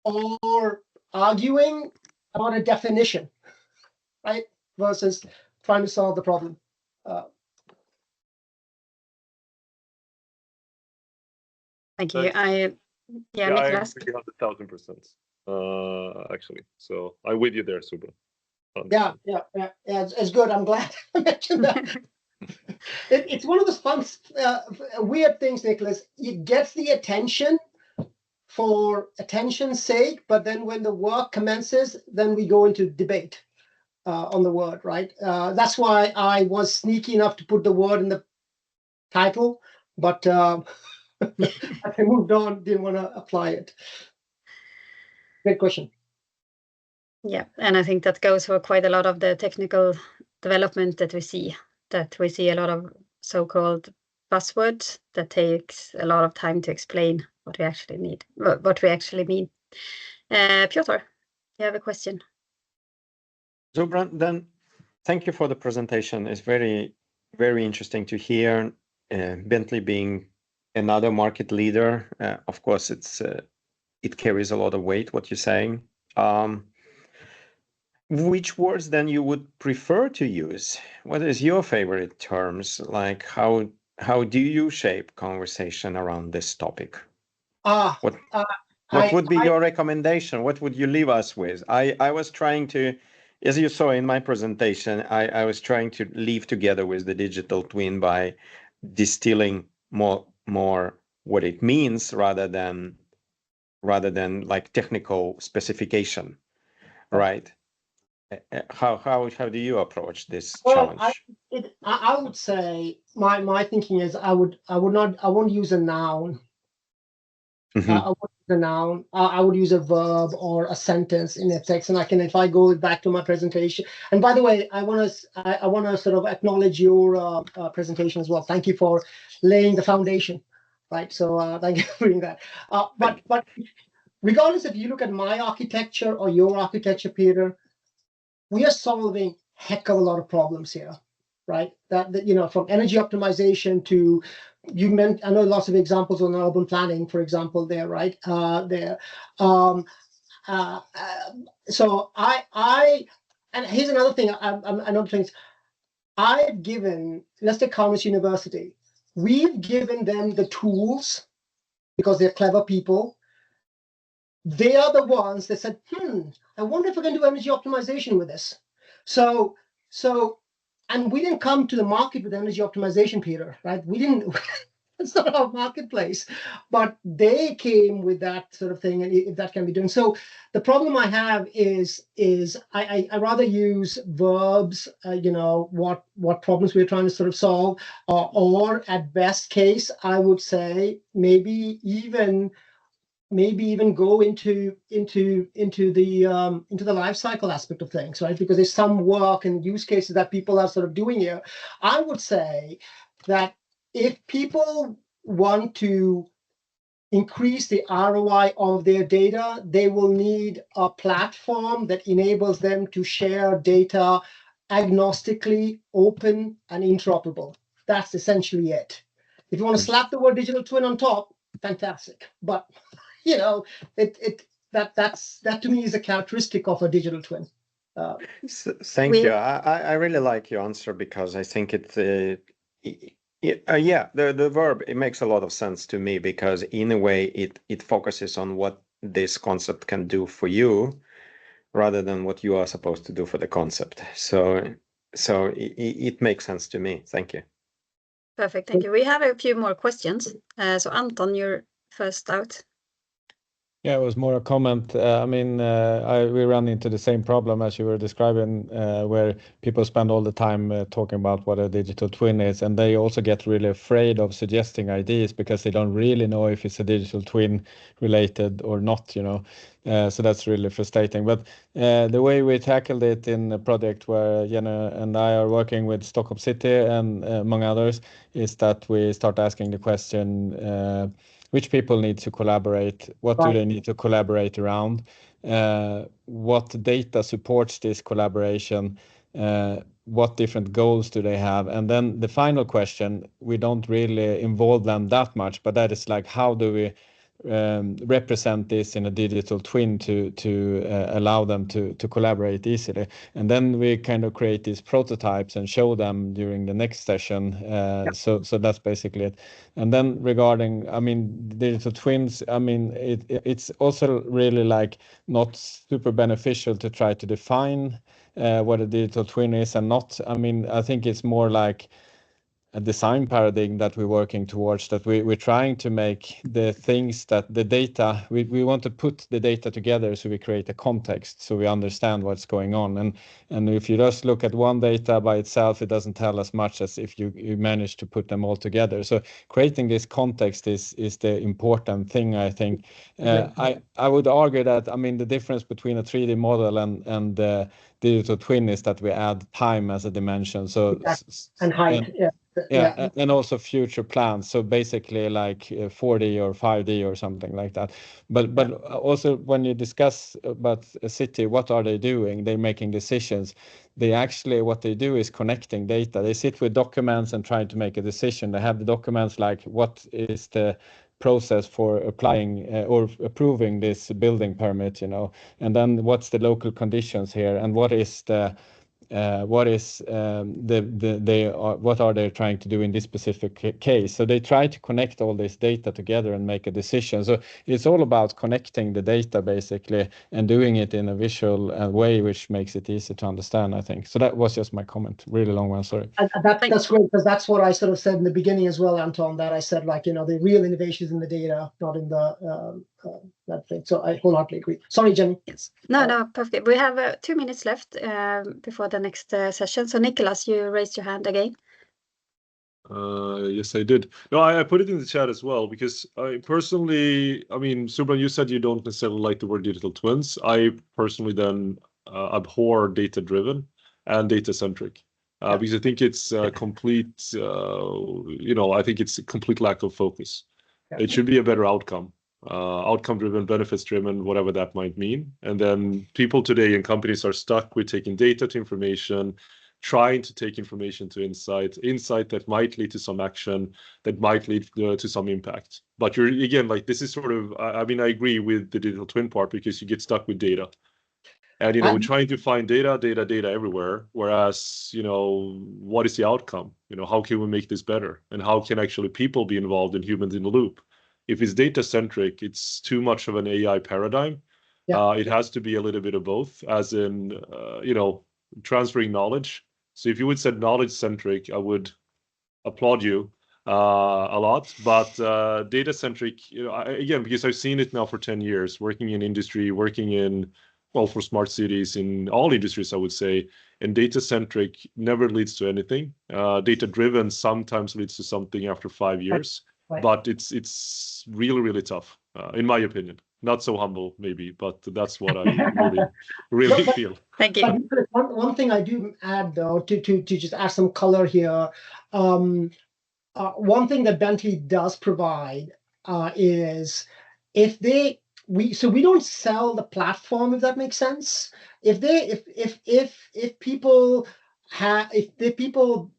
or arguing about a definition, right? Versus trying to solve the problem. Thank you. I Nicholas. agree 1,000%. Actually, so I'm with you there, Subra. Yeah. It's good. I'm glad I mentioned that. It's one of those fun, weird things, Nicholas. It gets the attention for attention's sake, but then when the work commences, then we go into debate on the word, right? That's why I was sneaky enough to put the word in the title, but as I moved on, didn't want to apply it. Great question. Yeah, and I think that goes for quite a lot of the technical development that we see a lot of so-called buzzwords that takes a lot of time to explain what we actually need, what we actually mean. Piotr, you have a question? Subrand, then thank you for the presentation. It's very, very interesting to hear. Bentley being another market leader, of course, it carries a lot of weight, what you're saying. Which words then you would prefer to use? What is your favorite terms? Like how do you shape conversation around this topic? What would be your recommendation? What would you leave us with? I was trying to, as you saw in my presentation, I was trying to leave together with the digital twin by distilling more what it means rather than like technical specification, right? How do you approach this challenge? I would say my thinking is I won't use a noun. Mm-hmm. I won't use a noun. I would use a verb or a sentence in a text, and if I go back to my presentation. And by the way, I want to sort of acknowledge your presentation as well. Thank you for laying the foundation, right? So thank you for doing that. But regardless if you look at my architecture or your architecture, Peter, we are solving heck of a lot of problems here, right? That from energy optimization to I know lots of examples on urban planning, for example, there, right? So and here's another thing. Another thing. I've given, let's take Carnegie University. We've given them the tools because they're clever people. They are the ones that said, I wonder if we can do energy optimization with this. So, and we didn't come to the market with energy optimization, Peter, right? We didn't. It's not our marketplace, but they came with that sort of thing, and if that can be done. So the problem I have is I rather use verbs, what problems we're trying to sort of solve, or at best case, I would say maybe even go into the life cycle aspect of things, right? Because there's some work and use cases that people are sort of doing here. I would say that if people want to increase the ROI of their data, they will need a platform that enables them to share data agnostically, open, and interoperable. That's essentially it. If you want to slap the word digital twin on top, fantastic. But that to me is a characteristic of a digital twin. Thank you. I really like your answer, because I think the verb, it makes a lot of sense to me, because in a way it focuses on what this concept can do for you rather than what you are supposed to do for the concept. So it makes sense to me. Thank you. Perfect. Thank you. We have a few more questions. So Anton, you're first out. Yeah, it was more a comment. We run into the same problem as you were describing, where people spend all the time talking about what a digital twin is, and they also get really afraid of suggesting ideas because they don't really know if it's a digital twin related or not, So that's really frustrating. But the way we tackled it in a project where Jenna and I are working with Stockholm City and among others is that we start asking the question, which people need to collaborate? What do they need to collaborate around? What data supports this collaboration? What different goals do they have? And then the final question, we don't really involve them that much, but that is like, how do we represent this in a digital twin to allow them to collaborate easily? And then we kind of create these prototypes and show them during the next session. So that's basically it. And then regarding, digital twins, it's also really like not super beneficial to try to define what a digital twin is and not. I think it's more like a design paradigm that we're working towards, that we're trying to make the things that the data, we want to put the data together so we create a context so we understand what's going on. And if you just look at one data by itself, it doesn't tell as much as if you manage to put them all together. So creating this context is the important thing, I think. I would argue that, the difference between a 3D model and the digital twin is that we add time as a dimension. So and height, and also future plans. So basically like 4D or 5D or something like that. But also when you discuss about a city, what are they doing? They're making decisions. What they do is connecting data. They sit with documents and trying to make a decision. They have the documents like what is the process for applying or approving this building permit, and then what's the local conditions here, and what is what are they trying to do in this specific case. So they try to connect all this data together and make a decision. So it's all about connecting the data basically and doing it in a visual way, which makes it easy to understand, I think. So that was just my comment. Really long one, sorry. That's great, because that's what I sort of said in the beginning as well, Anton, that I said, the real innovation is in the data, not in the that thing. So I wholeheartedly agree. Sorry, Jenny. Yes. No, perfect. We have 2 minutes left before the next session. So Nicholas, you raised your hand again. Yes, I did. No, I put it in the chat as well, because I personally, Subran, you said you don't necessarily like the word digital twins. I personally then abhor data-driven and data-centric. Because I think it's complete, I think it's a complete lack of focus. Yeah. It should be a better outcome. Outcome-driven, benefits-driven, whatever that might mean. And then people today in companies are stuck with taking data to information, trying to take information to insight that might lead to some action, that might lead to some impact. But you're, again, this is sort of, I agree with the digital twin part, because you get stuck with data. And, we're trying to find data everywhere. Whereas, what is the outcome? How can we make this better? And how can actually people be involved and humans in the loop? If it's data-centric, it's too much of an AI paradigm. Yeah. It has to be a little bit of both, as in, transferring knowledge. So if you would say knowledge-centric, I would applaud you. a lot, but data-centric, again, because I've seen it now for 10 years, working in industry, working in, well, for smart cities, in all industries, I would say, and data-centric never leads to anything. Data-driven sometimes leads to something after 5 years, Right. but it's really, really tough, in my opinion. Not so humble, maybe, but that's what I really feel. Thank you. But one thing I do add, though, to just add some color here, one thing that Bentley does provide is we don't sell the platform, if that makes sense. If people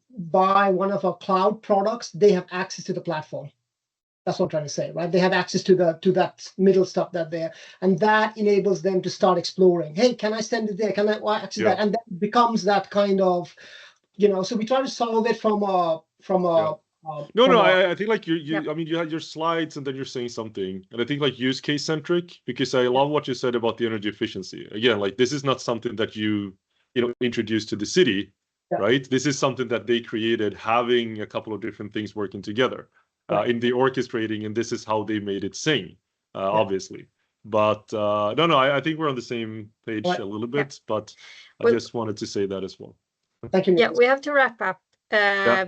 buy one of our cloud products, they have access to the platform. That's what I'm trying to say, right? They have access to that middle stuff and that enables them to start exploring. Hey, can I send it there? Can I access that? And that becomes that kind of, so we try to solve it from a. I think like I mean, you had your slides and then you're saying something, and I think like use case centric, because I love what you said about the energy efficiency. Again, like this is not something that you introduced to the city, right? This is something that they created, having a couple of different things working together in the orchestrating, and this is how they made it sing, obviously. But I think we're on the same page a little bit, but I just wanted to say that as well. Thank you. Yeah, we have to wrap up.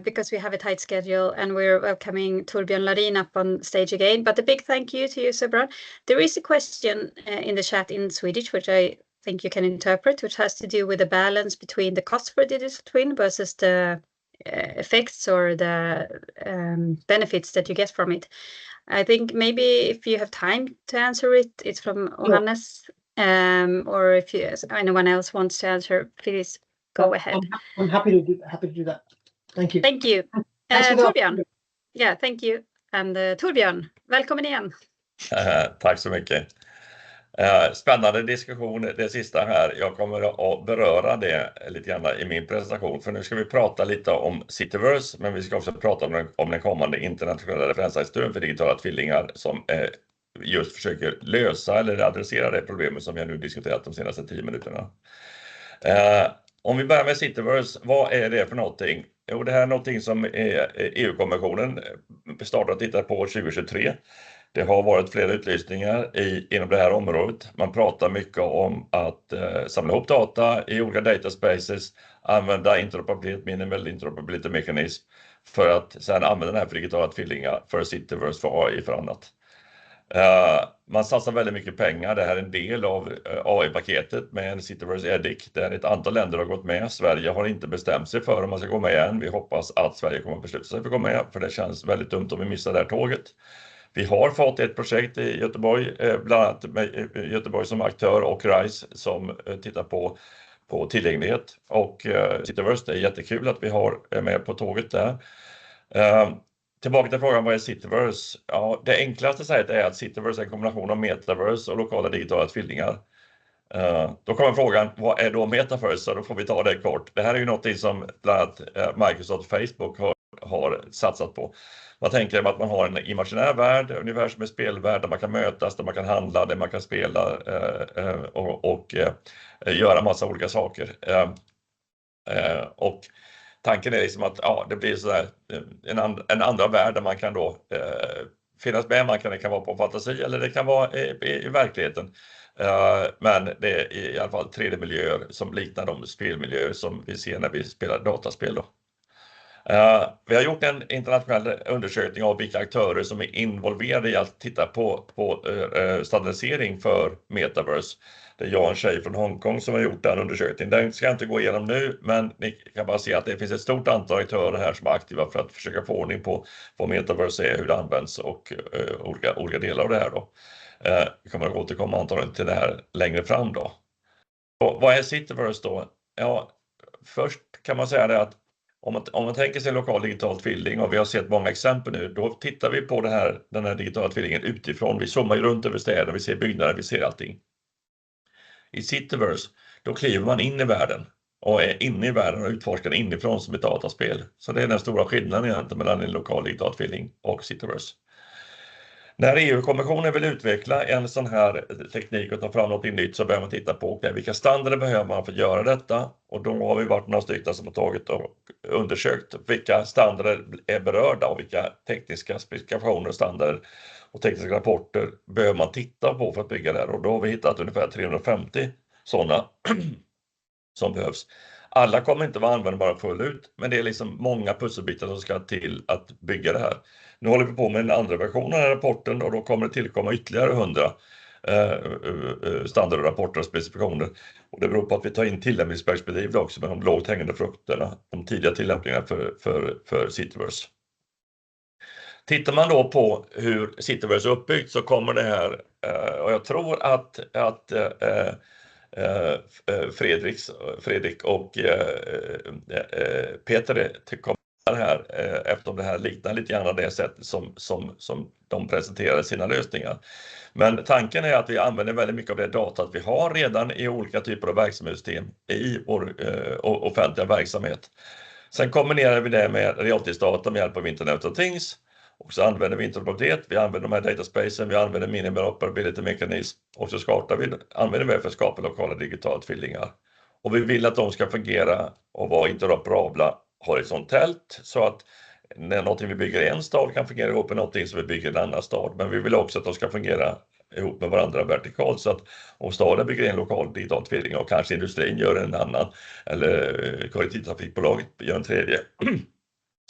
Because we have a tight schedule, and we're welcoming Torbjörn Larin up on stage again. But a big thank you to you, Sebran. There is a question in the chat in Swedish, which I think you can interpret, which has to do with the balance between the cost for digital twin versus the effects or the benefits that you get from it. I think maybe if you have time to answer it, it's from Johannes, or if anyone else wants to answer, please go ahead. I'm happy to do that. Thank you. Thank you. Torbjörn. Ja, thank you. And Torbjörn, välkommen igen. Tack så mycket. Spännande diskussion det sista här. Jag kommer att beröra det lite grann i min presentation. För nu ska vi prata lite om Cityverse, men vi ska också prata om den kommande internationella referensarkitekturen för digitala tvillingar som just försöker lösa eller adressera det problemet som vi har nu diskuterat de senaste 10 minuterna. Om vi börjar med Cityverse, vad är det för någonting? Jo, det här är någonting som EU-kommissionen startade att titta på 2023. Det har varit flera utlysningar inom det här området. Man pratar mycket om att samla ihop data i olika dataspaces, använda interoperabilitet, minimal interoperability mekanism för att sedan använda den här för digitala tvillingar, för Cityverse, för AI, för annat. Man satsar väldigt mycket pengar. Det här är en del av AI-paketet med en Cityverse Edict där ett antal länder har gått med. Sverige har inte bestämt sig för om man ska gå med än. Vi hoppas att Sverige kommer att besluta sig för att gå med, för det känns väldigt dumt om vi missar det här tåget. Vi har fått ett projekt i Göteborg, bland annat med Göteborg som aktör och RISE som tittar på tillgänglighet. Och Cityverse, det är jättekul att vi är med på tåget där. Tillbaka till frågan, vad är Cityverse? Ja, det enklaste sättet är att Cityverse är en kombination av metaverse och lokala digitala tvillingar. Då kommer frågan, vad är då metaverse? Så då får vi ta det kort. Det här är ju något som bland annat Microsoft och Facebook har satsat på. Man tänker att man har en imaginär värld, ungefär som en spelvärld där man kan mötas, där man kan handla, där man kan spela och göra massa olika saker. Och tanken är liksom att det blir så där, en andra värld där man kan då finnas med. Det kan vara på fantasi eller det kan vara i verkligheten. Men det är i alla fall 3D-miljöer som liknar de spelmiljöer som vi ser när vi spelar dataspel då. Vi har gjort en internationell undersökning av vilka aktörer som är involverade i att titta på standardisering för metaverse. Det är jag och en tjej från Hongkong som har gjort den undersökningen. Den ska jag inte gå igenom nu, men ni kan bara se att det finns ett stort antal aktörer här som är aktiva för att försöka få ordning på vad metaverse är, hur det används och olika delar av det här då. Vi kommer att återkomma antagligen till det här längre fram då. Och vad är Cityverse då? Ja, först kan man säga det att om man tänker sig en lokal digital tvilling, och vi har sett många exempel nu, då tittar vi på den här digitala tvillingen utifrån. Vi zoomar ju runt över städer, vi ser byggnader, vi ser allting. I Cityverse, då kliver man in i världen och är inne i världen och utforskar inifrån som ett dataspel. Så det är den stora skillnaden egentligen mellan en lokal digital tvilling och Cityverse. När EU-kommissionen vill utveckla en sån här teknik och ta fram något nytt så behöver man titta på vilka standarder behöver man för att göra detta. Och då har vi varit några stycken som har tagit och undersökt vilka standarder är berörda och vilka tekniska specifikationer, standarder och tekniska rapporter behöver man titta på för att bygga det här. Och då har vi hittat ungefär 350 sådana som behövs. Alla kommer inte vara användbara fullt ut, men det är liksom många pusselbitar som ska till att bygga det här. Nu håller vi på med en andra version av den här rapporten och då kommer det tillkomma ytterligare 100 standardrapporter och specifikationer. Och det beror på att vi tar in tillämpningsperspektiv också med de lågt hängande frukterna, de tidiga tillämpningarna för Cityverse. Tittar man då på hur Cityverse är uppbyggt så kommer det här, och jag tror att Fredrik och Peter kommer här eftersom det här liknar lite grann det sättet som de presenterar sina lösningar. Men tanken är att vi använder väldigt mycket av det data att vi har redan i olika typer av verksamhetssystem i vår offentliga verksamhet. Sen kombinerar vi det med realtidsdata med hjälp av Internet of Things. Och så använder vi interoperabilitet, vi använder de här dataspacen, vi använder interoperability mekanism och så använder vi för att skapa lokala digitala tvillingar. Och vi vill att de ska fungera och vara interoperabla horisontellt så att när någonting vi bygger i en stad kan fungera ihop med någonting som vi bygger i en annan stad. Men vi vill också att de ska fungera ihop med varandra vertikalt så att om staden bygger en lokal digital tvilling och kanske industrin gör en annan eller kollektivtrafikbolaget gör en tredje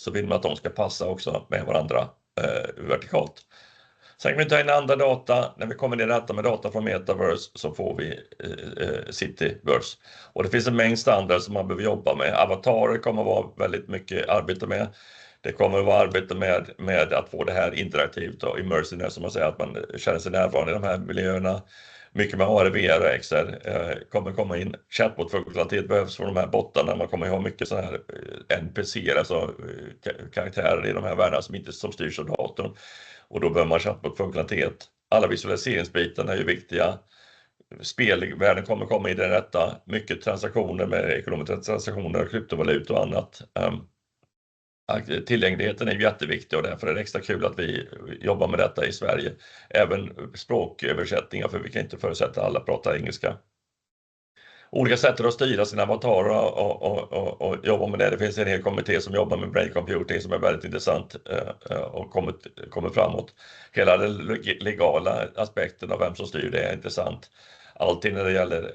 så vill man att de ska passa också med varandra vertikalt. Sen kan vi ta in andra data. När vi kombinerar detta med data från Metaverse så får vi Cityverse. Och det finns en mängd standarder som man behöver jobba med. Avatarer kommer att vara väldigt mycket arbete med. Det kommer att vara arbete med att få det här interaktivt och immersive, som man säger, att man känner sig närvarande i de här miljöerna. Mycket med AR, VR och XR kommer komma in. Chatbot-funktionalitet behövs för de här bottarna. Man kommer att ha mycket sådana här NPC:er, alltså karaktärer i de här världarna som styrs av datorn. Och då behöver man chatbot-funktionalitet. Alla visualiseringsbitarna är ju viktiga. Spelvärlden kommer komma in i detta. Mycket transaktioner med ekonomiska transaktioner, kryptovalutor och annat. Tillgängligheten är jätteviktig och därför är det extra kul att vi jobbar med detta i Sverige. Även språköversättningar, för vi kan inte förutsätta att alla pratar engelska. Olika sätt att styra sina avatarer och jobba med det. Det finns en hel kommitté som jobbar med brain computing som är väldigt intressant och kommer framåt. Hela den legala aspekten av vem som styr det är intressant. Allting när det gäller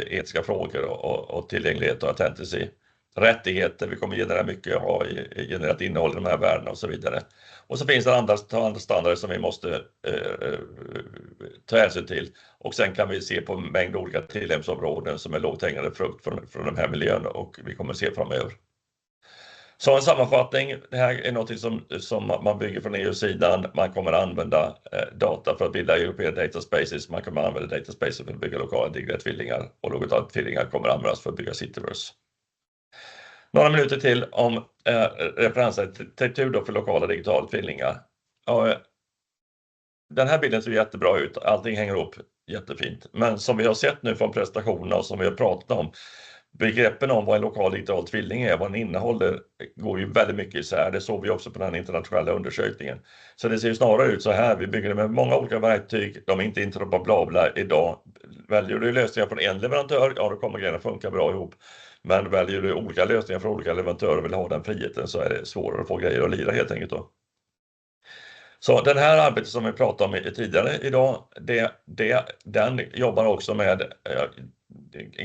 etiska frågor och tillgänglighet och authenticity. Rättigheter, vi kommer generera mycket och ha genererat innehåll i de här värdena och så vidare. Och så finns det andra standarder som vi måste ta hänsyn till. Och sen kan vi se på en mängd olika tillämpningsområden som är lågt hängande frukt från de här miljöerna och vi kommer se framöver. Så en sammanfattning, det här är något som man bygger från EU-sidan. Man kommer att använda data för att bilda European Data Spaces. Man kommer att använda data spaces för att bygga lokala digitala tvillingar och lokala tvillingar kommer att användas för att bygga Cityverse. Några minuter till om referensarkitektur då för lokala digitala tvillingar. Den här bilden ser jättebra ut, allting hänger ihop jättefint. Men som vi har sett nu från presentationerna och som vi har pratat om, begreppen om vad en lokal digital tvilling är, vad den innehåller, går ju väldigt mycket isär. Det såg vi också på den internationella undersökningen. Så det ser ju snarare ut så här, vi bygger det med många olika verktyg, de är inte interoperabla idag. Väljer du lösningar från en leverantör, ja då kommer grejerna funka bra ihop. Men väljer du olika lösningar från olika leverantörer och vill ha den friheten så är det svårare att få grejer att lira helt enkelt då. Så den här arbetet som vi pratade om tidigare idag, den jobbar också med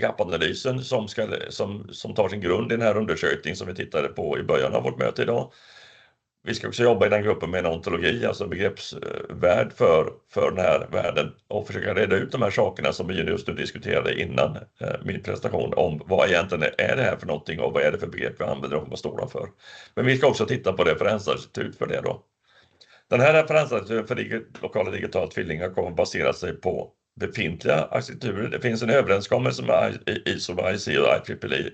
gapanalysen som tar sin grund i den här undersökningen som vi tittade på i början av vårt möte idag. Vi ska också jobba i den gruppen med en ontologi, alltså begreppsvärld för den här världen och försöka reda ut de här sakerna som vi just nu diskuterade innan min presentation om vad egentligen är det här för någonting och vad är det för begrepp vi använder och vad står de för. Men vi ska också titta på referensarkitektur för det då. Den här referensarkitekturen för lokala digitala tvillingar kommer att basera sig på befintliga arkitekturer. Det finns en överenskommelse med ISO, IC och IEEE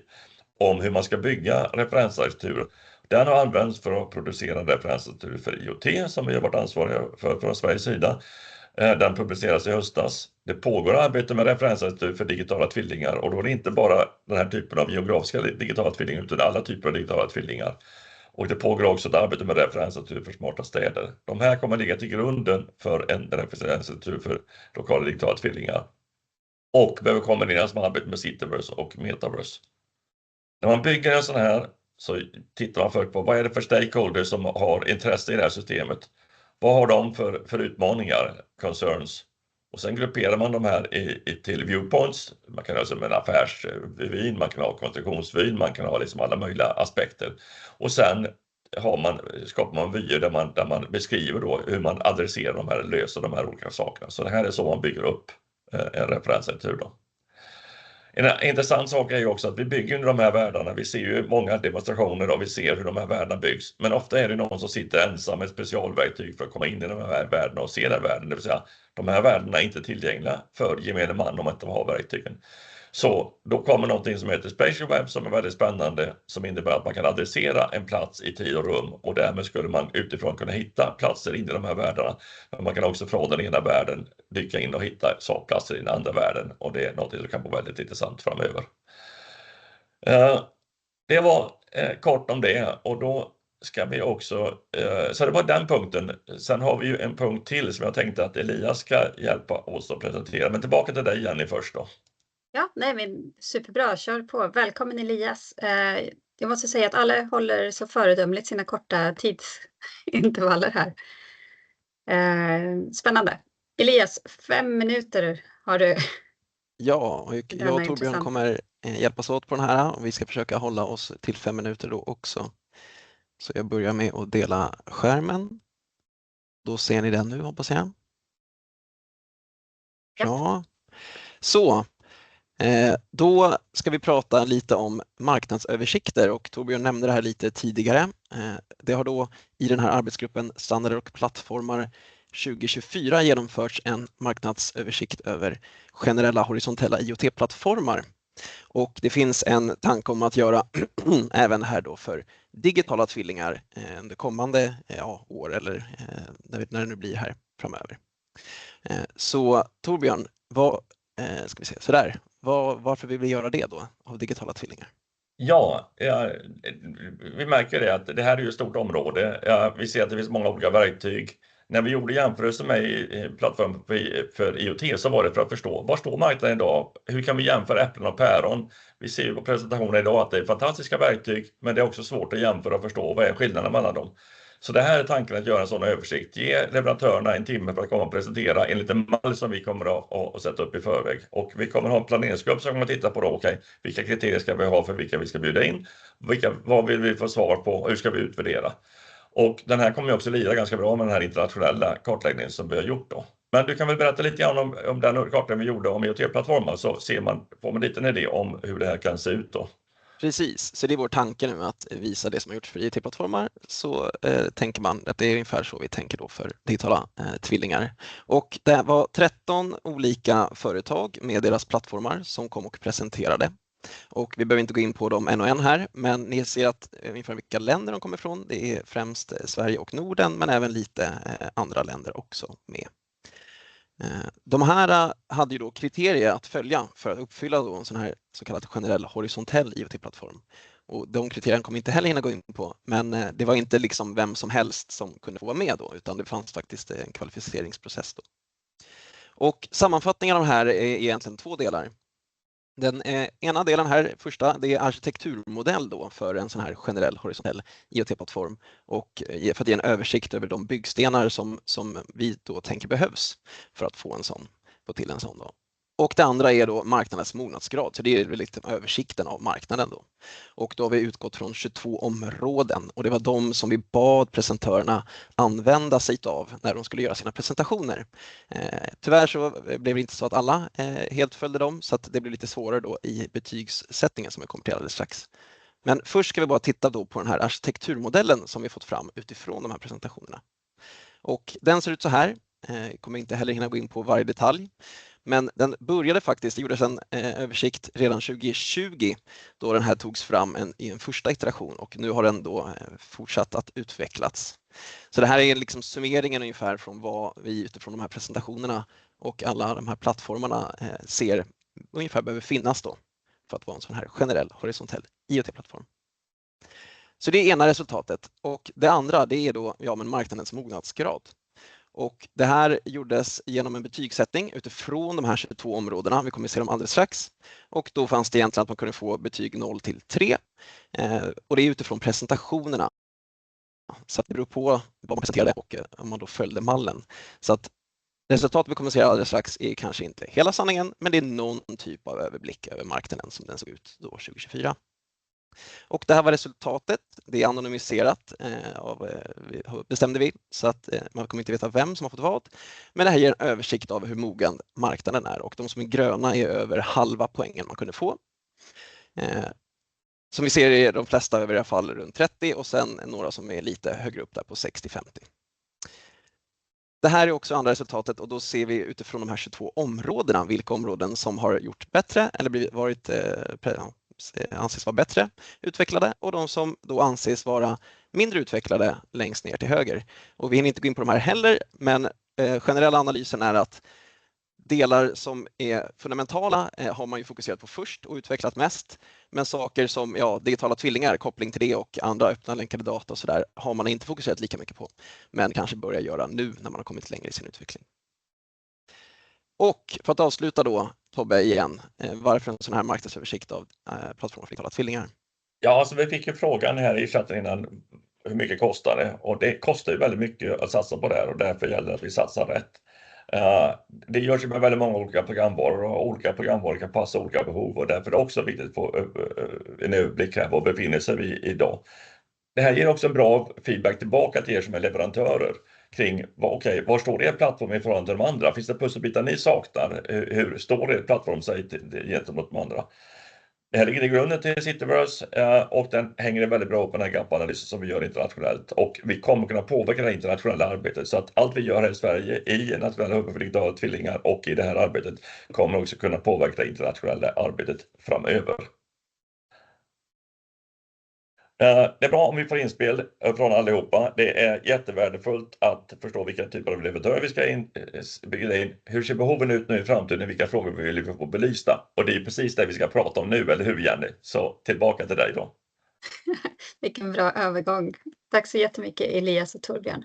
om hur man ska bygga referensarkitekturer. Den har använts för att producera en referensarkitektur för IoT som vi har varit ansvariga för från Sveriges sida. Den publiceras i höstas. Det pågår arbete med referensarkitektur för digitala tvillingar och då är det inte bara den här typen av geografiska digitala tvillingar utan alla typer av digitala tvillingar. Och det pågår också ett arbete med referensarkitektur för smarta städer. De här kommer ligga till grunden för en referensarkitektur för lokala digitala tvillingar. Och behöver kombineras med arbete med Cityverse och Metaverse. När man bygger en sån här så tittar man först på vad är det för stakeholders som har intresse i det här systemet. Vad har de för utmaningar, concerns? Och sen grupperar man de här till viewpoints. Man kan ha som en affärsvyn, man kan ha konstruktionsvyn, man kan ha liksom alla möjliga aspekter. Och sen skapar man vyer där man beskriver då hur man adresserar de här, löser de här olika sakerna. Så det här är så man bygger upp en referensarkitektur då. En intressant sak är ju också att vi bygger de här världarna. Vi ser ju många demonstrationer och vi ser hur de här världarna byggs. Men ofta är det någon som sitter ensam med ett specialverktyg för att komma in i de här världarna och se den världen. Det vill säga, de här världarna är inte tillgängliga för gemene man om inte de har verktygen. Så då kommer någonting som heter Spatial Web som är väldigt spännande, som innebär att man kan adressera en plats i tid och rum och därmed skulle man utifrån kunna hitta platser in i de här världarna. Men man kan också från den ena världen dyka in och hitta sakplatser i den andra världen och det är något som kan vara väldigt intressant framöver. Det var kort om det och då ska vi också, så det var den punkten. Sen har vi ju en punkt till som jag tänkte att Elias ska hjälpa oss att presentera. Men tillbaka till dig Jenny först då. Ja, nej men superbra, kör på. Välkommen Elias. Jag måste säga att alla håller så föredömligt sina korta tidsintervaller här. Spännande. Elias, 5 minuter har du. Ja, och jag och Torbjörn kommer hjälpas åt på den här och vi ska försöka hålla oss till 5 minuter då också. Så jag börjar med att dela skärmen. Då ser ni den nu hoppas jag. Ja. Så. Då ska vi prata lite om marknadsöversikter och Torbjörn nämnde det här lite tidigare. Det har då i den här arbetsgruppen standarder och plattformar 2024 genomförts en marknadsöversikt över generella horisontella IoT-plattformar. Och det finns en tanke om att göra även här då för digitala tvillingar under kommande år eller när det nu blir här framöver. Så Torbjörn, ska vi se, sådär. Varför vill vi göra det då av digitala tvillingar? Ja, vi märker det att det här är ju ett stort område. Vi ser att det finns många olika verktyg. När vi gjorde jämförelser med plattform för IoT så var det för att förstå var står marknaden idag? Hur kan vi jämföra äpplen och päron? Vi ser ju på presentationen idag att det är fantastiska verktyg men det är också svårt att jämföra och förstå vad är skillnaden mellan dem. Så det här är tanken att göra en sån översikt. Ge leverantörerna en timme för att komma och presentera enligt en mall som vi kommer att sätta upp i förväg. Och vi kommer att ha en planeringsgrupp som kommer att titta på då, vilka kriterier ska vi ha för vilka vi ska bjuda in? Vad vill vi få svar på? Hur ska vi utvärdera? Och den här kommer också lira ganska bra med den här internationella kartläggningen som vi har gjort då. Men du kan väl berätta lite grann om den kartläggningen vi gjorde om IoT-plattformar så får man lite en idé om hur det här kan se ut då. Precis, så det är vår tanke nu att visa det som har gjorts för IT-plattformar så tänker man att det är ungefär så vi tänker då för digitala tvillingar. Och det var 13 olika företag med deras plattformar som kom och presenterade. Och vi behöver inte gå in på dem en och en här, men ni ser att ungefär vilka länder de kommer ifrån. Det är främst Sverige och Norden, men även lite andra länder också med. De här hade ju då kriterier att följa för att uppfylla då en sån här så kallad generell horisontell IoT-plattform. Och de kriterierna kommer inte heller hinna gå in på, men det var inte liksom vem som helst som kunde få vara med då, utan det fanns faktiskt en kvalificeringsprocess då. Och sammanfattningen av de här är egentligen 2 delar. Den ena delen här, första, det är arkitekturmodell då för en sån här generell horisontell IoT-plattform och för att ge en översikt över de byggstenar som vi då tänker behövs för att få till en sån då. Och det andra är då marknadens mognadsgrad, så det är lite översikten av marknaden då. Och då har vi utgått från 22 områden och det var de som vi bad presentörerna använda sig av när de skulle göra sina presentationer. Tyvärr så blev det inte så att alla helt följde dem så att det blir lite svårare då i betygssättningen som jag kommer till alldeles strax. Men först ska vi bara titta då på den här arkitekturmodellen som vi fått fram utifrån de här presentationerna. Och den ser ut så här, jag kommer inte heller hinna gå in på varje detalj. Men den började faktiskt, det gjordes en översikt redan 2020 då den här togs fram i en första iteration och nu har den då fortsatt att utvecklats. Så det här är liksom summeringen ungefär från vad vi utifrån de här presentationerna och alla de här plattformarna ser ungefär behöver finnas då för att vara en sån här generell horisontell IoT-plattform. Så det är ena resultatet. Och det andra, det är då marknadens mognadsgrad. Och det här gjordes genom en betygssättning utifrån de här 22 områdena. Vi kommer att se dem alldeles strax. Och då fanns det egentligen att man kunde få betyg 0 till 3. Och det är utifrån presentationerna. Så att det beror på vad man presenterade och om man då följde mallen. Så att resultatet vi kommer att se alldeles strax är kanske inte hela sanningen, men det är någon typ av överblick över marknaden som den såg ut då 2024. Och det här var resultatet. Det är anonymiserat bestämde vi, så att man kommer inte veta vem som har fått vad. Men det här ger en översikt av hur mogen marknaden är, och de som är gröna är över halva poängen man kunde få. Som vi ser är de flesta över i alla fall runt 30 och sen några som är lite högre upp där på 60-50. Det här är också andra resultatet, och då ser vi utifrån de här 22 områdena vilka områden som har gjort bättre eller anses vara bättre utvecklade, och de som då anses vara mindre utvecklade längst ner till höger. Och vi hinner inte gå in på de här heller, men generella analysen är att delar som är fundamentala har man ju fokuserat på först och utvecklat mest. Men saker som digitala tvillingar, koppling till det och andra öppna länkade data och så där har man inte fokuserat lika mycket på. Men kanske börjar göra nu när man har kommit längre i sin utveckling. Och för att avsluta då, Tobbe igen, varför en sån här marknadsöversikt av plattformar för digitala tvillingar? Ja, alltså vi fick ju frågan här i chatten innan, hur mycket kostar det? Och det kostar ju väldigt mycket att satsa på det här, och därför gäller det att vi satsar rätt. Det görs ju med väldigt många olika programvaror, och olika programvaror kan passa olika behov, och därför är det också viktigt att få en överblick här, var befinner sig vi idag. Det här ger också en bra feedback tillbaka till er som är leverantörer kring var står er plattform i förhållande till de andra? Finns det pusselbitar ni saknar? Hur står er plattform sig gentemot de andra? Det här ligger i grunden till Cityverse, och den hänger väldigt bra upp med den här gap-analysen som vi gör internationellt, och vi kommer kunna påverka det internationella arbetet, så att allt vi gör här i Sverige i Nationell Hubb för digitala tvillingar och i det här arbetet kommer också kunna påverka det internationella arbetet framöver. Det är bra om vi får inspel från allihopa. Det är jättevärdefullt att förstå vilka typer av leverantörer vi ska bygga in. Hur ser behoven ut nu i framtiden? Vilka frågor vi vill få belysta? Och det är precis det vi ska prata om nu, eller hur Jenny? Så tillbaka till dig då. Vilken bra övergång. Tack så jättemycket Elias och Torbjörn.